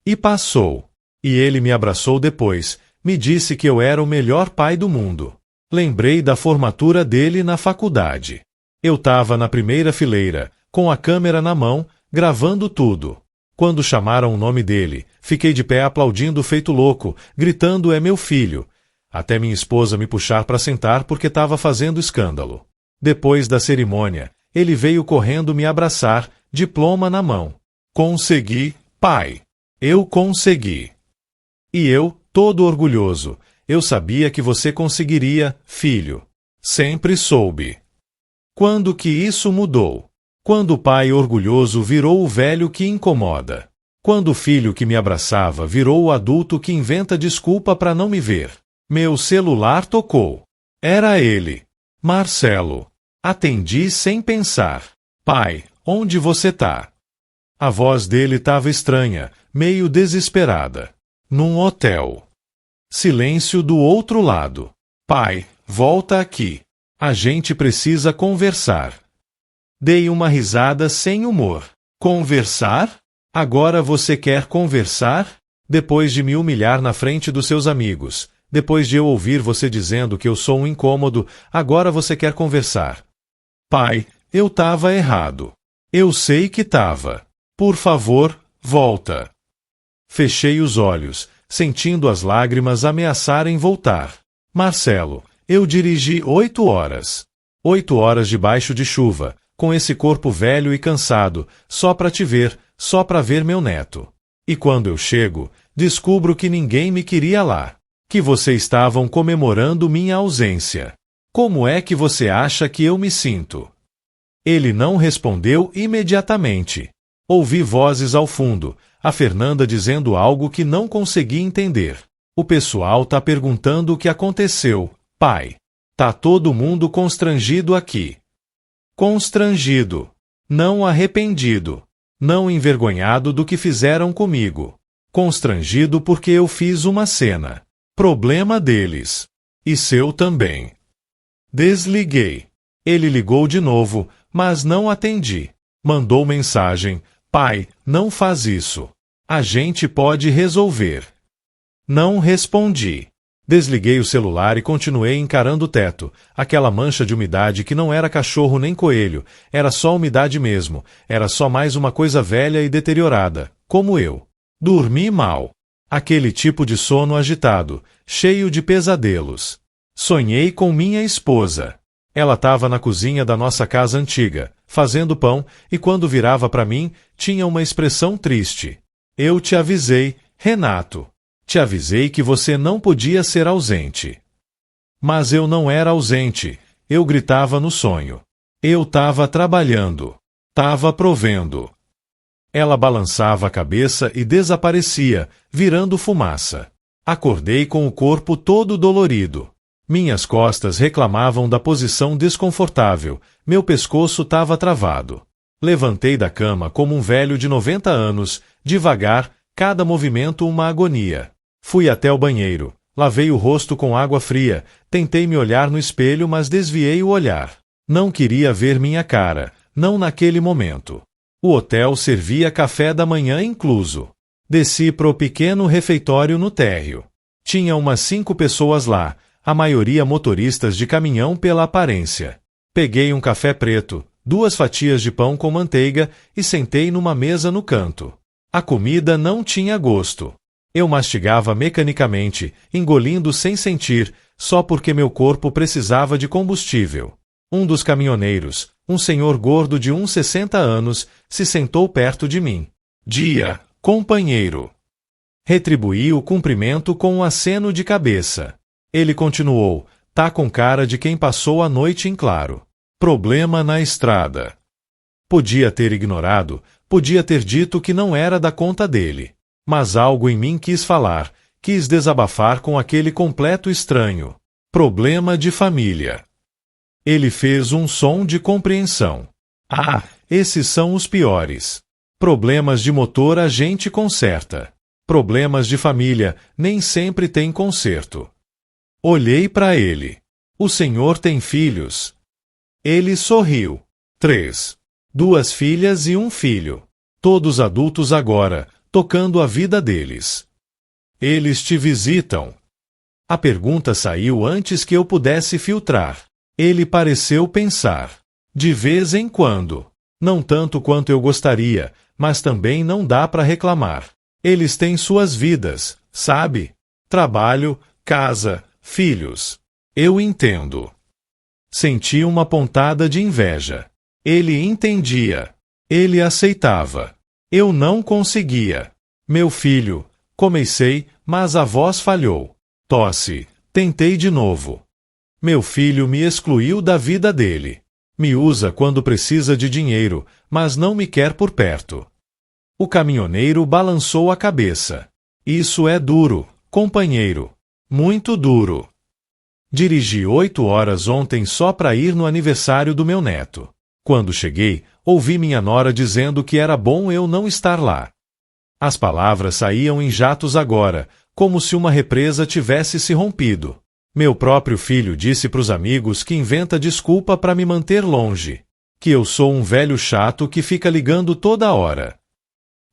E passou. E ele me abraçou depois, me disse que eu era o melhor pai do mundo. Lembrei da formatura dele na faculdade. Eu tava na primeira fileira, com a câmera na mão, gravando tudo. Quando chamaram o nome dele, fiquei de pé aplaudindo feito louco, gritando é meu filho, até minha esposa me puxar para sentar porque estava fazendo escândalo. Depois da cerimônia, ele veio correndo me abraçar, diploma na mão. Consegui, pai. Eu consegui. E eu, todo orgulhoso. Eu sabia que você conseguiria, filho. Sempre soube. Quando que isso mudou? Quando o pai orgulhoso virou o velho que incomoda. Quando o filho que me abraçava virou o adulto que inventa desculpa para não me ver. Meu celular tocou. Era ele. Marcelo. Atendi sem pensar. Pai, onde você tá? A voz dele estava estranha, meio desesperada. Num hotel. Silêncio do outro lado. Pai, volta aqui. A gente precisa conversar. Dei uma risada sem humor. Conversar? Agora você quer conversar? Depois de me humilhar na frente dos seus amigos, depois de eu ouvir você dizendo que eu sou um incômodo, agora você quer conversar. Pai, eu tava errado. Eu sei que tava. Por favor, volta. Fechei os olhos, sentindo as lágrimas ameaçarem voltar. Marcelo, eu dirigi 8 horas. 8 horas debaixo de chuva, com esse corpo velho e cansado, só para te ver, só para ver meu neto. E quando eu chego, descubro que ninguém me queria lá. Que vocês estavam comemorando minha ausência. Como é que você acha que eu me sinto? Ele não respondeu imediatamente. Ouvi vozes ao fundo, a Fernanda dizendo algo que não consegui entender. O pessoal tá perguntando o que aconteceu, pai. Tá todo mundo constrangido aqui. Constrangido. Não arrependido. Não envergonhado do que fizeram comigo. Constrangido porque eu fiz uma cena. Problema deles. E seu também. Desliguei. Ele ligou de novo, mas não atendi. Mandou mensagem: pai, não faz isso. A gente pode resolver. Não respondi. Desliguei o celular e continuei encarando o teto, aquela mancha de umidade que não era cachorro nem coelho, era só umidade mesmo, era só mais uma coisa velha e deteriorada, como eu. Dormi mal. Aquele tipo de sono agitado, cheio de pesadelos. Sonhei com minha esposa. Ela estava na cozinha da nossa casa antiga, fazendo pão, e quando virava para mim, tinha uma expressão triste. Eu te avisei, Renato. Te avisei que você não podia ser ausente. Mas eu não era ausente, eu gritava no sonho. Eu tava trabalhando. Tava provendo. Ela balançava a cabeça e desaparecia, virando fumaça. Acordei com o corpo todo dolorido. Minhas costas reclamavam da posição desconfortável, meu pescoço tava travado. Levantei da cama como um velho de 90 anos, devagar, cada movimento uma agonia. Fui até o banheiro, lavei o rosto com água fria, tentei me olhar no espelho, mas desviei o olhar. Não queria ver minha cara, não naquele momento. O hotel servia café da manhã incluso. Desci pro pequeno refeitório no térreo. Tinha umas 5 pessoas lá, a maioria motoristas de caminhão pela aparência. Peguei um café preto, 2 fatias de pão com manteiga e sentei numa mesa no canto. A comida não tinha gosto. Eu mastigava mecanicamente, engolindo sem sentir, só porque meu corpo precisava de combustível. Um dos caminhoneiros, um senhor gordo de uns 60 anos, se sentou perto de mim. Dia, companheiro. Retribuí o cumprimento com um aceno de cabeça. Ele continuou, tá com cara de quem passou a noite em claro. Problema na estrada. Podia ter ignorado, podia ter dito que não era da conta dele. Mas algo em mim quis falar, quis desabafar com aquele completo estranho. Problema de família. Ele fez um som de compreensão. Ah, esses são os piores. Problemas de motor a gente conserta. Problemas de família nem sempre tem conserto. Olhei para ele. O senhor tem filhos? Ele sorriu. 3. 2 filhas e um filho. Todos adultos agora, tocando a vida deles. Eles te visitam? A pergunta saiu antes que eu pudesse filtrar. Ele pareceu pensar. De vez em quando. Não tanto quanto eu gostaria, mas também não dá para reclamar. Eles têm suas vidas, sabe? Trabalho, casa, filhos. Eu entendo. Senti uma pontada de inveja. Ele entendia. Ele aceitava. Eu não conseguia. Meu filho, Comecei, mas a voz falhou. Tosse. Tentei de novo. Meu filho me excluiu da vida dele. Me usa quando precisa de dinheiro, mas não me quer por perto. O caminhoneiro balançou a cabeça. Isso é duro, companheiro. Muito duro. Dirigi 8 horas ontem só para ir no aniversário do meu neto. Quando cheguei, ouvi minha nora dizendo que era bom eu não estar lá. As palavras saíam em jatos agora, como se uma represa tivesse se rompido. Meu próprio filho disse para os amigos que inventa desculpa para me manter longe. Que eu sou um velho chato que fica ligando toda hora.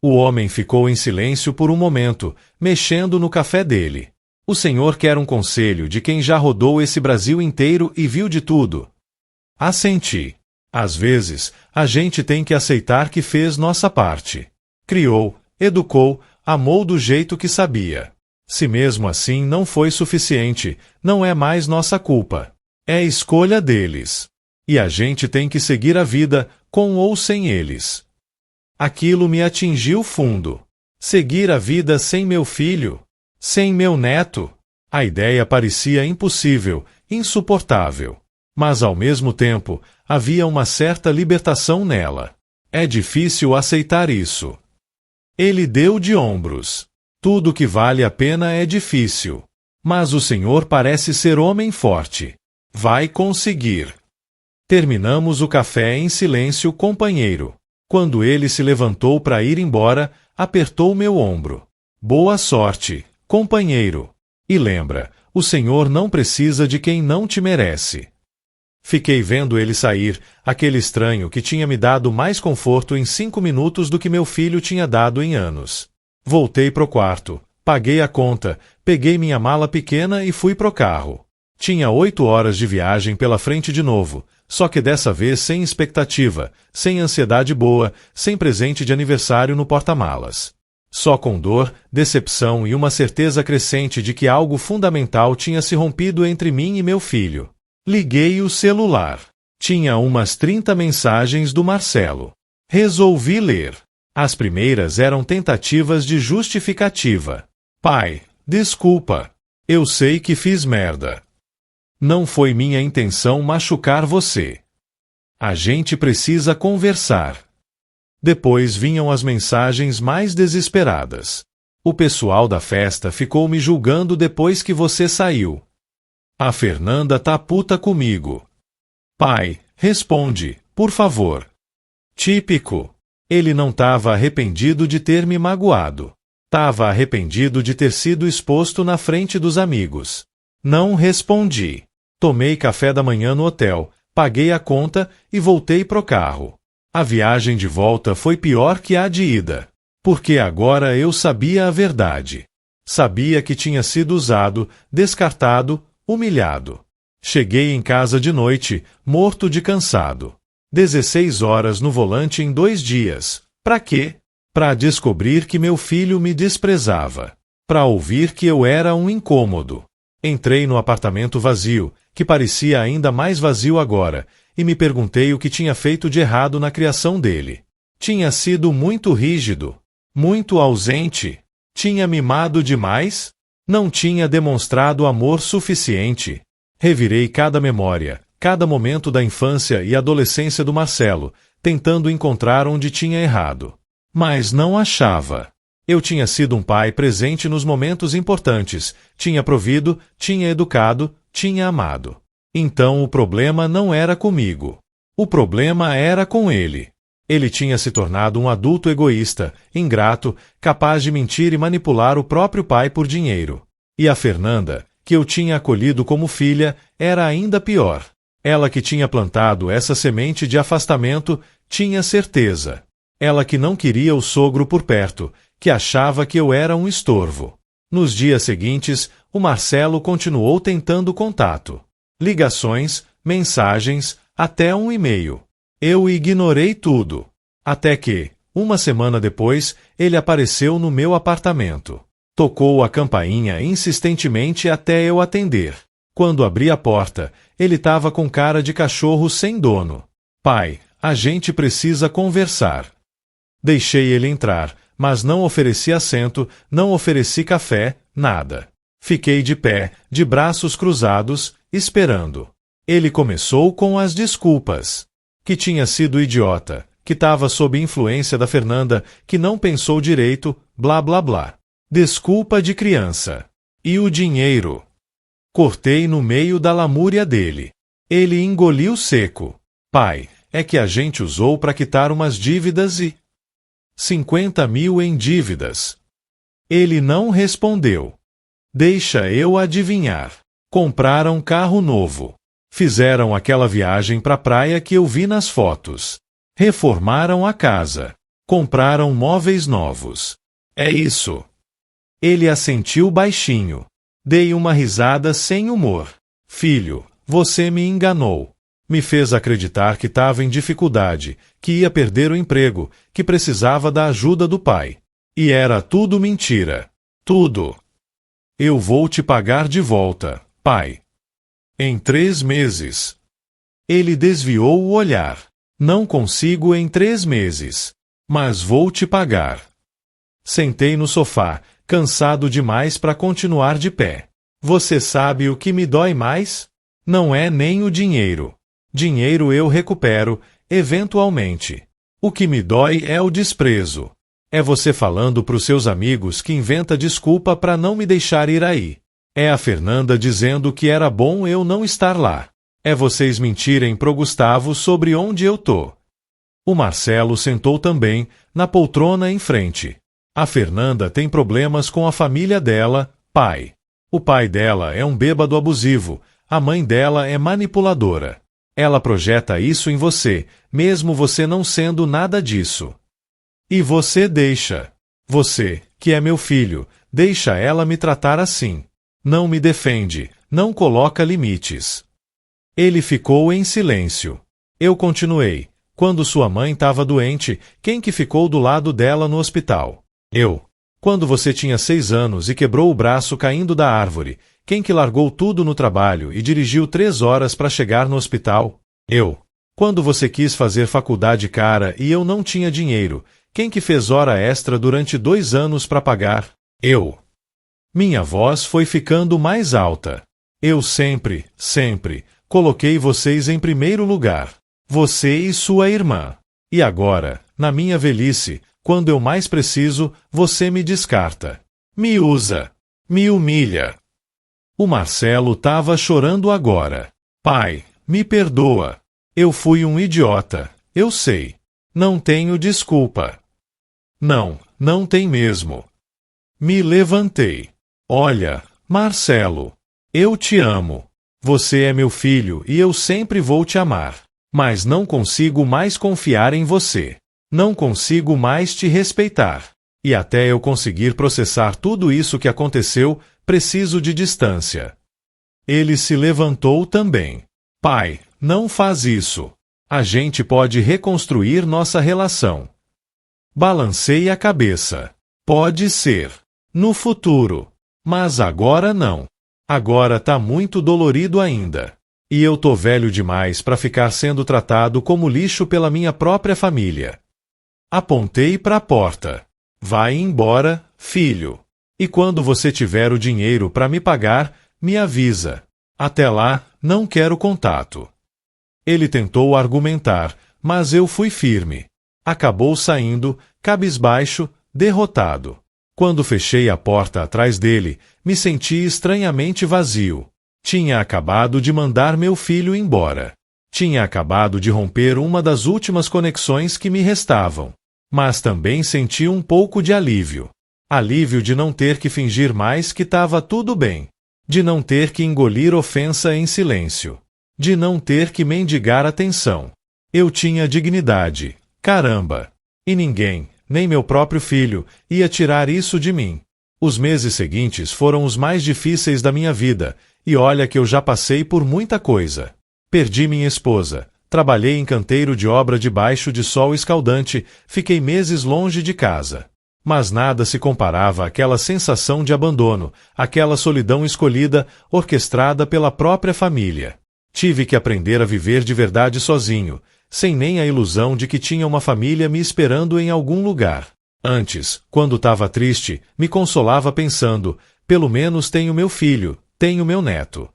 O homem ficou em silêncio por um momento, mexendo no café dele. O senhor quer um conselho de quem já rodou esse Brasil inteiro e viu de tudo. Assenti. Às vezes, a gente tem que aceitar que fez nossa parte. Criou, educou, amou do jeito que sabia. Se mesmo assim não foi suficiente, não é mais nossa culpa. É escolha deles. E a gente tem que seguir a vida, com ou sem eles. Aquilo me atingiu fundo. Seguir a vida sem meu filho, sem meu neto. A ideia parecia impossível, insuportável. Mas ao mesmo tempo, havia uma certa libertação nela. É difícil aceitar isso. Ele deu de ombros. Tudo que vale a pena é difícil. Mas o senhor parece ser homem forte. Vai conseguir. Terminamos o café em silêncio, companheiro. Quando ele se levantou para ir embora, apertou meu ombro. Boa sorte, companheiro. E lembra, o senhor não precisa de quem não te merece. Fiquei vendo ele sair, aquele estranho que tinha me dado mais conforto em 5 minutos do que meu filho tinha dado em anos. Voltei pro quarto, paguei a conta, peguei minha mala pequena e fui pro carro. Tinha 8 horas de viagem pela frente de novo, só que dessa vez sem expectativa, sem ansiedade boa, sem presente de aniversário no porta-malas. Só com dor, decepção e uma certeza crescente de que algo fundamental tinha se rompido entre mim e meu filho. Liguei o celular. Tinha umas 30 mensagens do Marcelo. Resolvi ler. As primeiras eram tentativas de justificativa. Pai, desculpa. Eu sei que fiz merda. Não foi minha intenção machucar você. A gente precisa conversar. Depois vinham as mensagens mais desesperadas. O pessoal da festa ficou me julgando depois que você saiu. A Fernanda tá puta comigo. Pai, responde, por favor. Típico. Ele não tava arrependido de ter me magoado. Tava arrependido de ter sido exposto na frente dos amigos. Não respondi. Tomei café da manhã no hotel, paguei a conta e voltei pro carro. A viagem de volta foi pior que a de ida. Porque agora eu sabia a verdade. Sabia que tinha sido usado, descartado, humilhado. Cheguei em casa de noite, morto de cansado. 16 horas no volante em 2 dias. Pra quê? Pra descobrir que meu filho me desprezava. Pra ouvir que eu era um incômodo. Entrei no apartamento vazio, que parecia ainda mais vazio agora, e me perguntei o que tinha feito de errado na criação dele. Tinha sido muito rígido, muito ausente. Tinha mimado demais? Não tinha demonstrado amor suficiente. Revirei cada memória, cada momento da infância e adolescência do Marcelo, tentando encontrar onde tinha errado. Mas não achava. Eu tinha sido um pai presente nos momentos importantes, tinha provido, tinha educado, tinha amado. Então o problema não era comigo. O problema era com ele. Ele tinha se tornado um adulto egoísta, ingrato, capaz de mentir e manipular o próprio pai por dinheiro. E a Fernanda, que eu tinha acolhido como filha, era ainda pior. Ela que tinha plantado essa semente de afastamento, tinha certeza. Ela que não queria o sogro por perto, que achava que eu era um estorvo. Nos dias seguintes, o Marcelo continuou tentando contato. Ligações, mensagens, até um e-mail. Eu ignorei tudo. Até que, uma semana depois, ele apareceu no meu apartamento. Tocou a campainha insistentemente até eu atender. Quando abri a porta, ele estava com cara de cachorro sem dono. Pai, a gente precisa conversar. Deixei ele entrar, mas não ofereci assento, não ofereci café, nada. Fiquei de pé, de braços cruzados, esperando. Ele começou com as desculpas. Que tinha sido idiota, que estava sob influência da Fernanda, que não pensou direito, blá blá blá. Desculpa de criança. E o dinheiro? Cortei no meio da lamúria dele. Ele engoliu seco. Pai, é que a gente usou para quitar umas dívidas e... 50 mil em dívidas. Ele não respondeu. Deixa eu adivinhar. Compraram carro novo. Fizeram aquela viagem para a praia que eu vi nas fotos. Reformaram a casa. Compraram móveis novos. É isso. Ele assentiu baixinho. Dei uma risada sem humor. Filho, você me enganou. Me fez acreditar que estava em dificuldade, que ia perder o emprego, que precisava da ajuda do pai. E era tudo mentira. Tudo. Eu vou te pagar de volta, pai. Em 3 meses. Ele desviou o olhar. Não consigo em 3 meses. Mas vou te pagar. Sentei no sofá, cansado demais para continuar de pé. Você sabe o que me dói mais? Não é nem o dinheiro. Dinheiro eu recupero, eventualmente. O que me dói é o desprezo. É você falando para os seus amigos que inventa desculpa para não me deixar ir aí. É a Fernanda dizendo que era bom eu não estar lá. É vocês mentirem pro Gustavo sobre onde eu tô. O Marcelo sentou também, na poltrona em frente. A Fernanda tem problemas com a família dela, pai. O pai dela é um bêbado abusivo, a mãe dela é manipuladora. Ela projeta isso em você, mesmo você não sendo nada disso. E você deixa. Você, que é meu filho, deixa ela me tratar assim. Não me defende, não coloca limites. Ele ficou em silêncio. Eu continuei. Quando sua mãe estava doente, quem que ficou do lado dela no hospital? Eu. Quando você tinha 6 anos e quebrou o braço caindo da árvore, quem que largou tudo no trabalho e dirigiu 3 horas para chegar no hospital? Eu. Quando você quis fazer faculdade cara e eu não tinha dinheiro, quem que fez hora extra durante 2 anos para pagar? Eu. Minha voz foi ficando mais alta. Eu sempre, coloquei vocês em primeiro lugar. Você e sua irmã. E agora, na minha velhice, quando eu mais preciso, você me descarta. Me usa. Me humilha. O Marcelo estava chorando agora. Pai, me perdoa. Eu fui um idiota, eu sei. Não tenho desculpa. Não tem mesmo. Me levantei. Olha, Marcelo, eu te amo. Você é meu filho e eu sempre vou te amar. Mas não consigo mais confiar em você. Não consigo mais te respeitar. E até eu conseguir processar tudo isso que aconteceu, preciso de distância. Ele se levantou também. Pai, não faz isso. A gente pode reconstruir nossa relação. Balancei a cabeça. Pode ser. No futuro. Mas agora não. Agora tá muito dolorido ainda. E eu tô velho demais para ficar sendo tratado como lixo pela minha própria família. Apontei para a porta. Vai embora, filho. E quando você tiver o dinheiro para me pagar, me avisa. Até lá, não quero contato. Ele tentou argumentar, mas eu fui firme. Acabou saindo, cabisbaixo, derrotado. Quando fechei a porta atrás dele, me senti estranhamente vazio. Tinha acabado de mandar meu filho embora. Tinha acabado de romper uma das últimas conexões que me restavam. Mas também senti um pouco de alívio. Alívio de não ter que fingir mais que estava tudo bem. De não ter que engolir ofensa em silêncio. De não ter que mendigar atenção. Eu tinha dignidade. Caramba! E ninguém, nem meu próprio filho, ia tirar isso de mim. Os meses seguintes foram os mais difíceis da minha vida, e olha que eu já passei por muita coisa. Perdi minha esposa, trabalhei em canteiro de obra debaixo de sol escaldante, fiquei meses longe de casa. Mas nada se comparava àquela sensação de abandono, àquela solidão escolhida, orquestrada pela própria família. Tive que aprender a viver de verdade sozinho, sem nem a ilusão de que tinha uma família me esperando em algum lugar. Antes, quando estava triste, me consolava pensando, pelo menos tenho meu filho, tenho meu neto.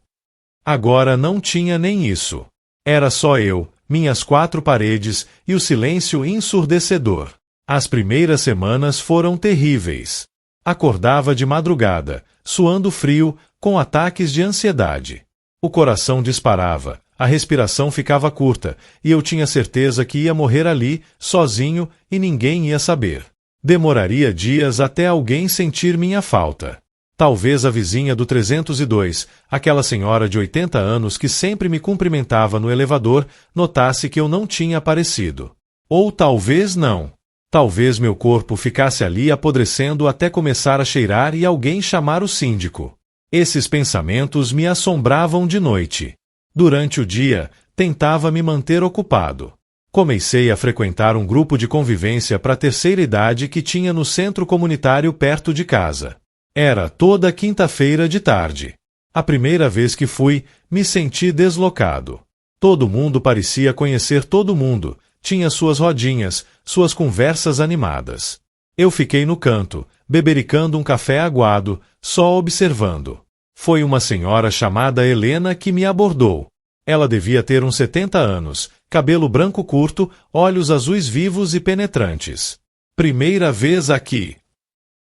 Agora não tinha nem isso. Era só eu, minhas quatro paredes e o silêncio ensurdecedor. As primeiras semanas foram terríveis. Acordava de madrugada, suando frio, com ataques de ansiedade. O coração disparava, a respiração ficava curta, e eu tinha certeza que ia morrer ali, sozinho, e ninguém ia saber. Demoraria dias até alguém sentir minha falta. Talvez a vizinha do 302, aquela senhora de 80 anos que sempre me cumprimentava no elevador, notasse que eu não tinha aparecido. Ou talvez não. Talvez meu corpo ficasse ali apodrecendo até começar a cheirar e alguém chamar o síndico. Esses pensamentos me assombravam de noite. Durante o dia, tentava me manter ocupado. Comecei a frequentar um grupo de convivência para a terceira idade que tinha no centro comunitário perto de casa. Era toda quinta-feira de tarde. A primeira vez que fui, me senti deslocado. Todo mundo parecia conhecer todo mundo, tinha suas rodinhas, suas conversas animadas. Eu fiquei no canto, bebericando um café aguado, só observando. Foi uma senhora chamada Helena que me abordou. Ela devia ter uns 70 anos, cabelo branco curto, olhos azuis vivos e penetrantes. Primeira vez aqui.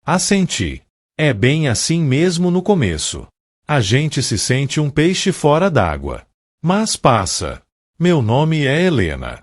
Assenti. É bem assim mesmo no começo. A gente se sente um peixe fora d'água. Mas passa. Meu nome é Helena.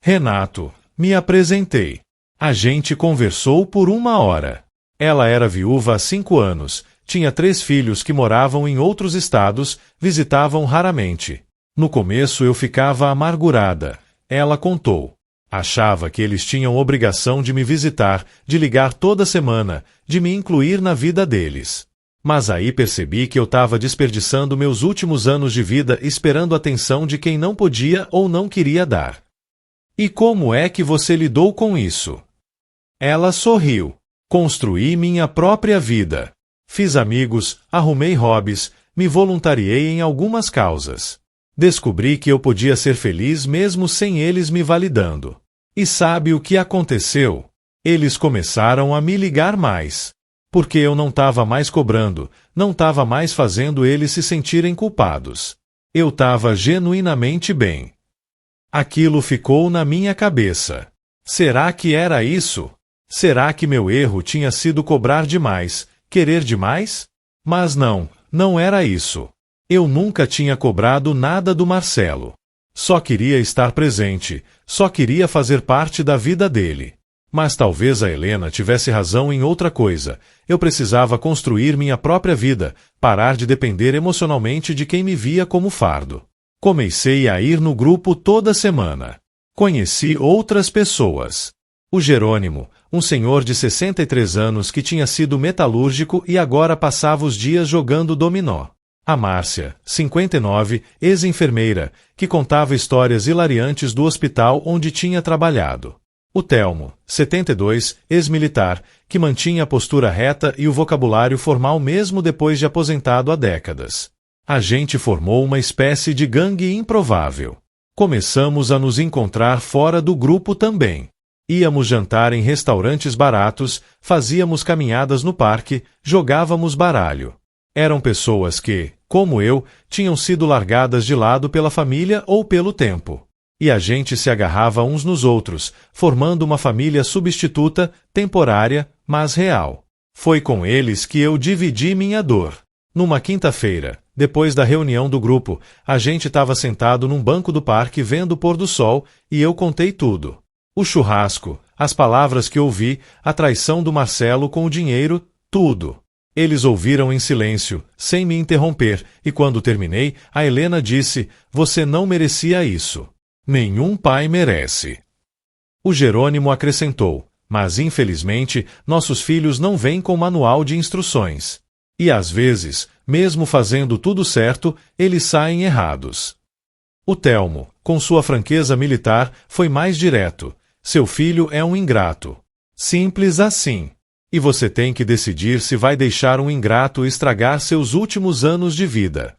Renato, me apresentei. A gente conversou por 1 hora. Ela era viúva há 5 anos, tinha 3 filhos que moravam em outros estados, visitavam raramente. No começo eu ficava amargurada. Ela contou. Achava que eles tinham obrigação de me visitar, de ligar toda semana, de me incluir na vida deles. Mas aí percebi que eu estava desperdiçando meus últimos anos de vida esperando a atenção de quem não podia ou não queria dar. E como é que você lidou com isso? Ela sorriu. Construí minha própria vida. Fiz amigos, arrumei hobbies, me voluntariei em algumas causas. Descobri que eu podia ser feliz mesmo sem eles me validando. E sabe o que aconteceu? Eles começaram a me ligar mais. Porque eu não estava mais cobrando, não estava mais fazendo eles se sentirem culpados. Eu estava genuinamente bem. Aquilo ficou na minha cabeça. Será que era isso? Será que meu erro tinha sido cobrar demais, querer demais? Mas não, não era isso. Eu nunca tinha cobrado nada do Marcelo. Só queria estar presente, só queria fazer parte da vida dele. Mas talvez a Helena tivesse razão em outra coisa. Eu precisava construir minha própria vida, parar de depender emocionalmente de quem me via como fardo. Comecei a ir no grupo toda semana. Conheci outras pessoas. O Jerônimo, um senhor de 63 anos que tinha sido metalúrgico e agora passava os dias jogando dominó. A Márcia, 59, ex-enfermeira, que contava histórias hilariantes do hospital onde tinha trabalhado. O Telmo, 72, ex-militar, que mantinha a postura reta e o vocabulário formal mesmo depois de aposentado há décadas. A gente formou uma espécie de gangue improvável. Começamos a nos encontrar fora do grupo também. Íamos jantar em restaurantes baratos, fazíamos caminhadas no parque, jogávamos baralho. Eram pessoas que, como eu, tinham sido largadas de lado pela família ou pelo tempo. E a gente se agarrava uns nos outros, formando uma família substituta, temporária, mas real. Foi com eles que eu dividi minha dor. Numa quinta-feira, depois da reunião do grupo, a gente estava sentado num banco do parque vendo o pôr do sol e eu contei tudo. O churrasco, as palavras que ouvi, a traição do Marcelo com o dinheiro, tudo. Eles ouviram em silêncio, sem me interromper, e quando terminei, a Helena disse, você não merecia isso. Nenhum pai merece. O Jerônimo acrescentou, mas infelizmente, nossos filhos não vêm com manual de instruções. E às vezes, mesmo fazendo tudo certo, eles saem errados. O Telmo, com sua franqueza militar, foi mais direto. Seu filho é um ingrato. Simples assim. E você tem que decidir se vai deixar um ingrato estragar seus últimos anos de vida.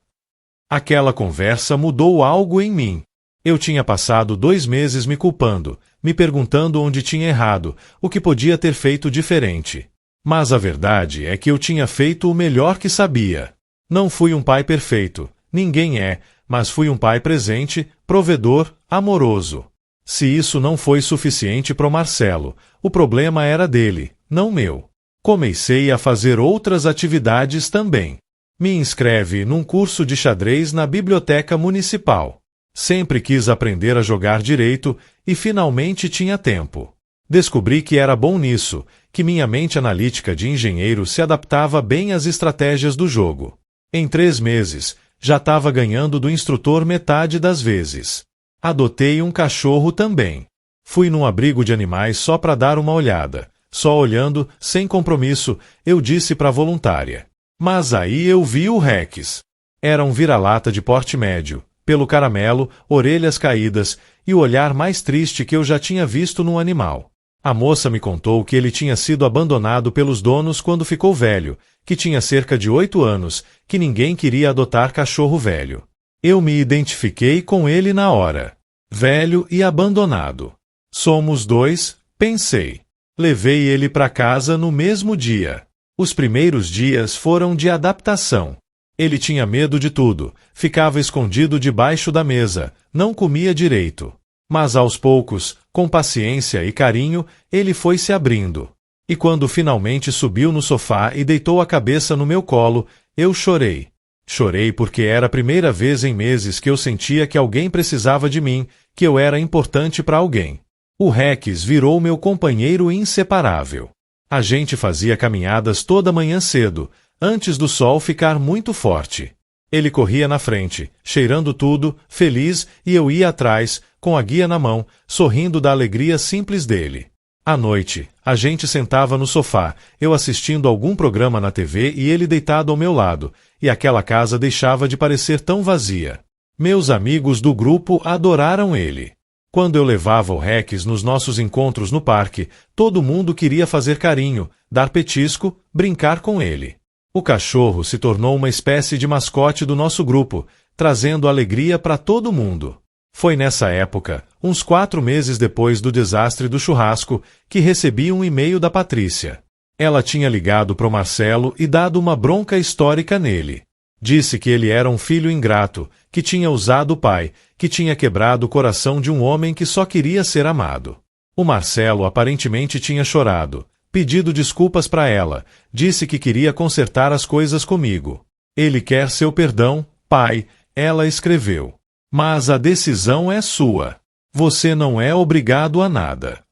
Aquela conversa mudou algo em mim. Eu tinha passado 2 meses me culpando, me perguntando onde tinha errado, o que podia ter feito diferente. Mas a verdade é que eu tinha feito o melhor que sabia. Não fui um pai perfeito, ninguém é, mas fui um pai presente, provedor, amoroso. Se isso não foi suficiente para o Marcelo, o problema era dele, não meu. Comecei a fazer outras atividades também. Me inscreve num curso de xadrez na biblioteca municipal. Sempre quis aprender a jogar direito e finalmente tinha tempo. Descobri que era bom nisso, que minha mente analítica de engenheiro se adaptava bem às estratégias do jogo. Em 3 meses, já estava ganhando do instrutor metade das vezes. Adotei um cachorro também. Fui num abrigo de animais só para dar uma olhada. Só olhando, sem compromisso, eu disse para a voluntária. Mas aí eu vi o Rex. Era um vira-lata de porte médio, pelo caramelo, orelhas caídas e o olhar mais triste que eu já tinha visto num animal. A moça me contou que ele tinha sido abandonado pelos donos quando ficou velho, que tinha cerca de 8 anos, que ninguém queria adotar cachorro velho. Eu me identifiquei com ele na hora. Velho e abandonado. Somos 2, pensei. Levei ele para casa no mesmo dia. Os primeiros dias foram de adaptação. Ele tinha medo de tudo, ficava escondido debaixo da mesa, não comia direito. Mas aos poucos, com paciência e carinho, ele foi se abrindo. E quando finalmente subiu no sofá e deitou a cabeça no meu colo, eu chorei. Chorei porque era a primeira vez em meses que eu sentia que alguém precisava de mim, que eu era importante para alguém. O Rex virou meu companheiro inseparável. A gente fazia caminhadas toda manhã cedo, antes do sol ficar muito forte. Ele corria na frente, cheirando tudo, feliz, e eu ia atrás, com a guia na mão, sorrindo da alegria simples dele. À noite, a gente sentava no sofá, eu assistindo algum programa na TV e ele deitado ao meu lado, e aquela casa deixava de parecer tão vazia. Meus amigos do grupo adoraram ele. Quando eu levava o Rex nos nossos encontros no parque, todo mundo queria fazer carinho, dar petisco, brincar com ele. O cachorro se tornou uma espécie de mascote do nosso grupo, trazendo alegria para todo mundo. Foi nessa época, uns 4 meses depois do desastre do churrasco, que recebi um e-mail da Patrícia. Ela tinha ligado para o Marcelo e dado uma bronca histórica nele. Disse que ele era um filho ingrato, que tinha usado o pai, que tinha quebrado o coração de um homem que só queria ser amado. O Marcelo aparentemente tinha chorado, pedido desculpas para ela, disse que queria consertar as coisas comigo. Ele quer seu perdão, pai, ela escreveu. Mas a decisão é sua. Você não é obrigado a nada.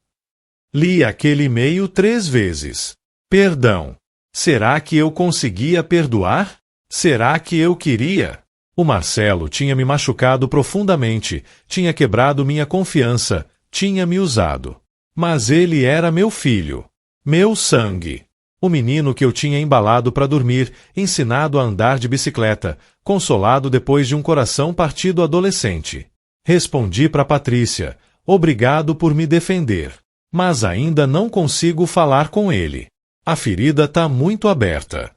Li aquele e-mail 3 vezes. Perdão. Será que eu conseguia perdoar? Será que eu queria? O Marcelo tinha me machucado profundamente, tinha quebrado minha confiança, tinha me usado. Mas ele era meu filho. Meu sangue. O menino que eu tinha embalado para dormir, ensinado a andar de bicicleta, consolado depois de um coração partido adolescente. Respondi para Patrícia, obrigado por me defender. Mas ainda não consigo falar com ele. A ferida tá muito aberta.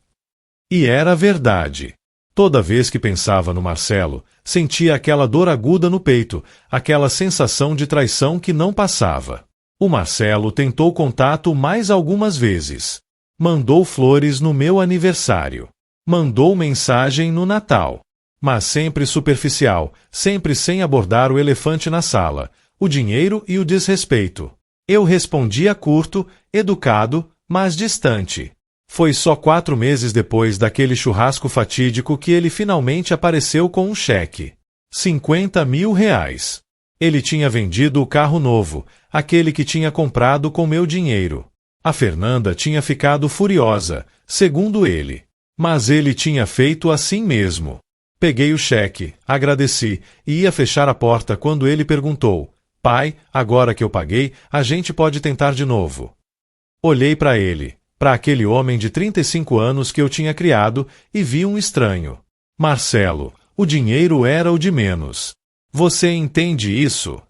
E era verdade. Toda vez que pensava no Marcelo, sentia aquela dor aguda no peito, aquela sensação de traição que não passava. O Marcelo tentou contato mais algumas vezes. Mandou flores no meu aniversário. Mandou mensagem no Natal. Mas sempre superficial, sempre sem abordar o elefante na sala, o dinheiro e o desrespeito. Eu respondia curto, educado, mas distante. Foi só 4 meses depois daquele churrasco fatídico que ele finalmente apareceu com um cheque. 50 mil reais. Ele tinha vendido o carro novo, aquele que tinha comprado com meu dinheiro. A Fernanda tinha ficado furiosa, segundo ele. Mas ele tinha feito assim mesmo. Peguei o cheque, agradeci e ia fechar a porta quando ele perguntou: pai, agora que eu paguei, a gente pode tentar de novo. Olhei para ele, para aquele homem de 35 anos que eu tinha criado, e vi um estranho. Marcelo, o dinheiro era o de menos. Você entende isso?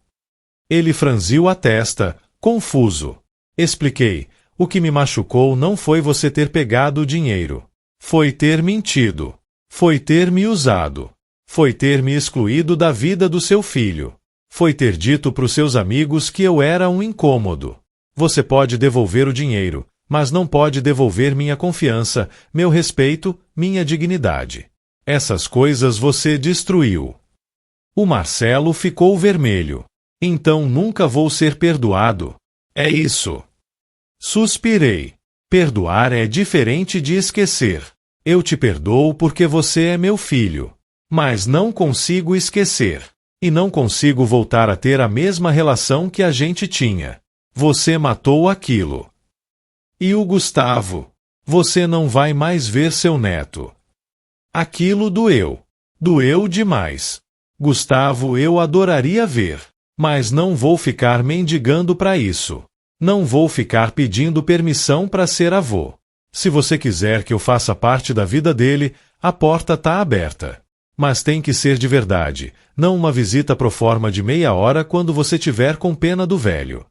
Ele franziu a testa, confuso. Expliquei, o que me machucou não foi você ter pegado o dinheiro. Foi ter mentido. Foi ter me usado. Foi ter me excluído da vida do seu filho. Foi ter dito pros seus amigos que eu era um incômodo. Você pode devolver o dinheiro, mas não pode devolver minha confiança, meu respeito, minha dignidade. Essas coisas você destruiu. O Marcelo ficou vermelho. Então nunca vou ser perdoado. É isso. Suspirei. Perdoar é diferente de esquecer. Eu te perdoo porque você é meu filho. Mas não consigo esquecer. E não consigo voltar a ter a mesma relação que a gente tinha. Você matou aquilo. E o Gustavo? Você não vai mais ver seu neto. Aquilo doeu. Doeu demais. Gustavo, eu adoraria ver. Mas não vou ficar mendigando para isso. Não vou ficar pedindo permissão para ser avô. Se você quiser que eu faça parte da vida dele, a porta tá aberta. Mas tem que ser de verdade, não uma visita pro forma de meia hora quando você tiver com pena do velho.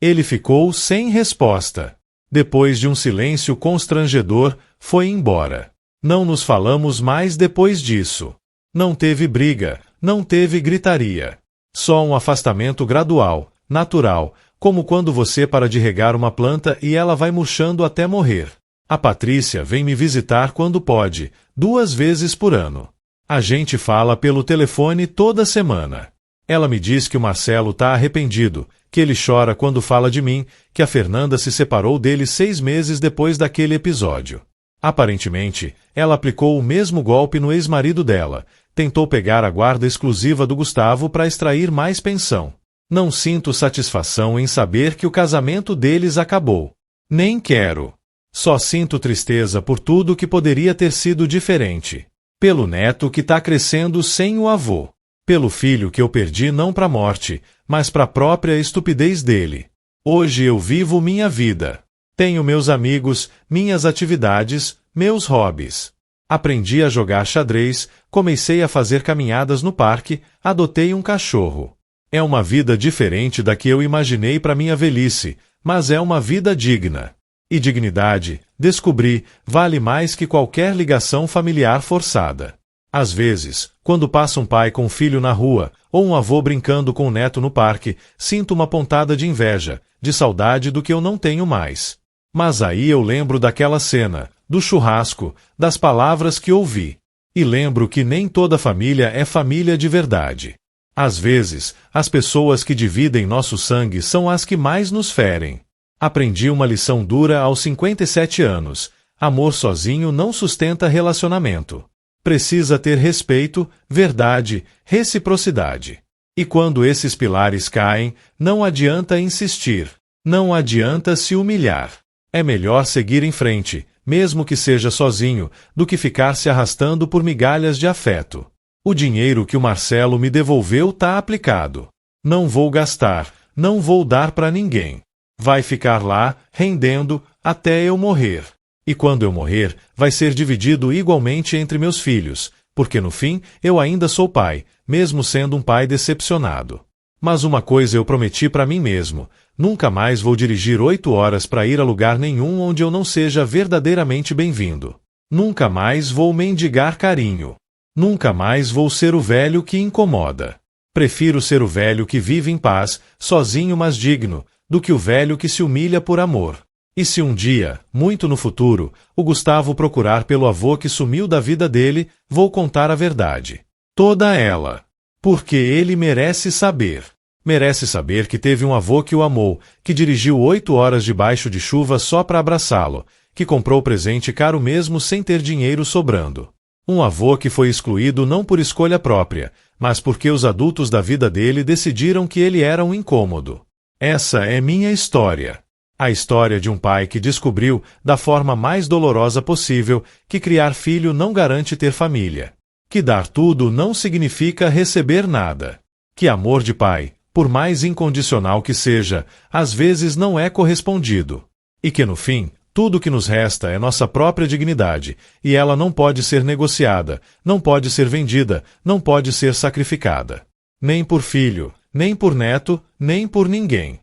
Ele ficou sem resposta. Depois de um silêncio constrangedor, foi embora. Não nos falamos mais depois disso. Não teve briga, não teve gritaria. Só um afastamento gradual, natural, como quando você para de regar uma planta e ela vai murchando até morrer. A Patrícia vem me visitar quando pode, 2 vezes por ano. A gente fala pelo telefone toda semana. Ela me diz que o Marcelo tá arrependido, que ele chora quando fala de mim, que a Fernanda se separou dele 6 meses depois daquele episódio. Aparentemente, ela aplicou o mesmo golpe no ex-marido dela, tentou pegar a guarda exclusiva do Gustavo para extrair mais pensão. Não sinto satisfação em saber que o casamento deles acabou. Nem quero. Só sinto tristeza por tudo que poderia ter sido diferente. Pelo neto que tá crescendo sem o avô. Pelo filho que eu perdi não pra morte, mas pra própria estupidez dele. Hoje eu vivo minha vida. Tenho meus amigos, minhas atividades, meus hobbies. Aprendi a jogar xadrez, comecei a fazer caminhadas no parque, adotei um cachorro. É uma vida diferente da que eu imaginei para minha velhice, mas é uma vida digna. E dignidade, descobri, vale mais que qualquer ligação familiar forçada. Às vezes, quando passa um pai com um filho na rua, ou um avô brincando com o neto no parque, sinto uma pontada de inveja, de saudade do que eu não tenho mais. Mas aí eu lembro daquela cena, do churrasco, das palavras que ouvi. E lembro que nem toda família é família de verdade. Às vezes, as pessoas que dividem nosso sangue são as que mais nos ferem. Aprendi uma lição dura aos 57 anos. Amor sozinho não sustenta relacionamento. Precisa ter respeito, verdade, reciprocidade. E quando esses pilares caem, não adianta insistir. Não adianta se humilhar. É melhor seguir em frente, mesmo que seja sozinho, do que ficar se arrastando por migalhas de afeto. O dinheiro que o Marcelo me devolveu tá aplicado. Não vou gastar, não vou dar para ninguém. Vai ficar lá, rendendo, até eu morrer. E quando eu morrer, vai ser dividido igualmente entre meus filhos, porque no fim eu ainda sou pai, mesmo sendo um pai decepcionado. Mas uma coisa eu prometi para mim mesmo: nunca mais vou dirigir 8 horas para ir a lugar nenhum onde eu não seja verdadeiramente bem-vindo. Nunca mais vou mendigar carinho. Nunca mais vou ser o velho que incomoda. Prefiro ser o velho que vive em paz, sozinho mas digno, do que o velho que se humilha por amor. E se um dia, muito no futuro, o Gustavo procurar pelo avô que sumiu da vida dele, vou contar a verdade. Toda ela. Porque ele merece saber. Merece saber que teve um avô que o amou, que dirigiu 8 horas debaixo de chuva só para abraçá-lo, que comprou presente caro mesmo sem ter dinheiro sobrando. Um avô que foi excluído não por escolha própria, mas porque os adultos da vida dele decidiram que ele era um incômodo. Essa é minha história. A história de um pai que descobriu, da forma mais dolorosa possível, que criar filho não garante ter família. Que dar tudo não significa receber nada. Que amor de pai, por mais incondicional que seja, às vezes não é correspondido. E que no fim, tudo que nos resta é nossa própria dignidade, e ela não pode ser negociada, não pode ser vendida, não pode ser sacrificada. Nem por filho, nem por neto, nem por ninguém.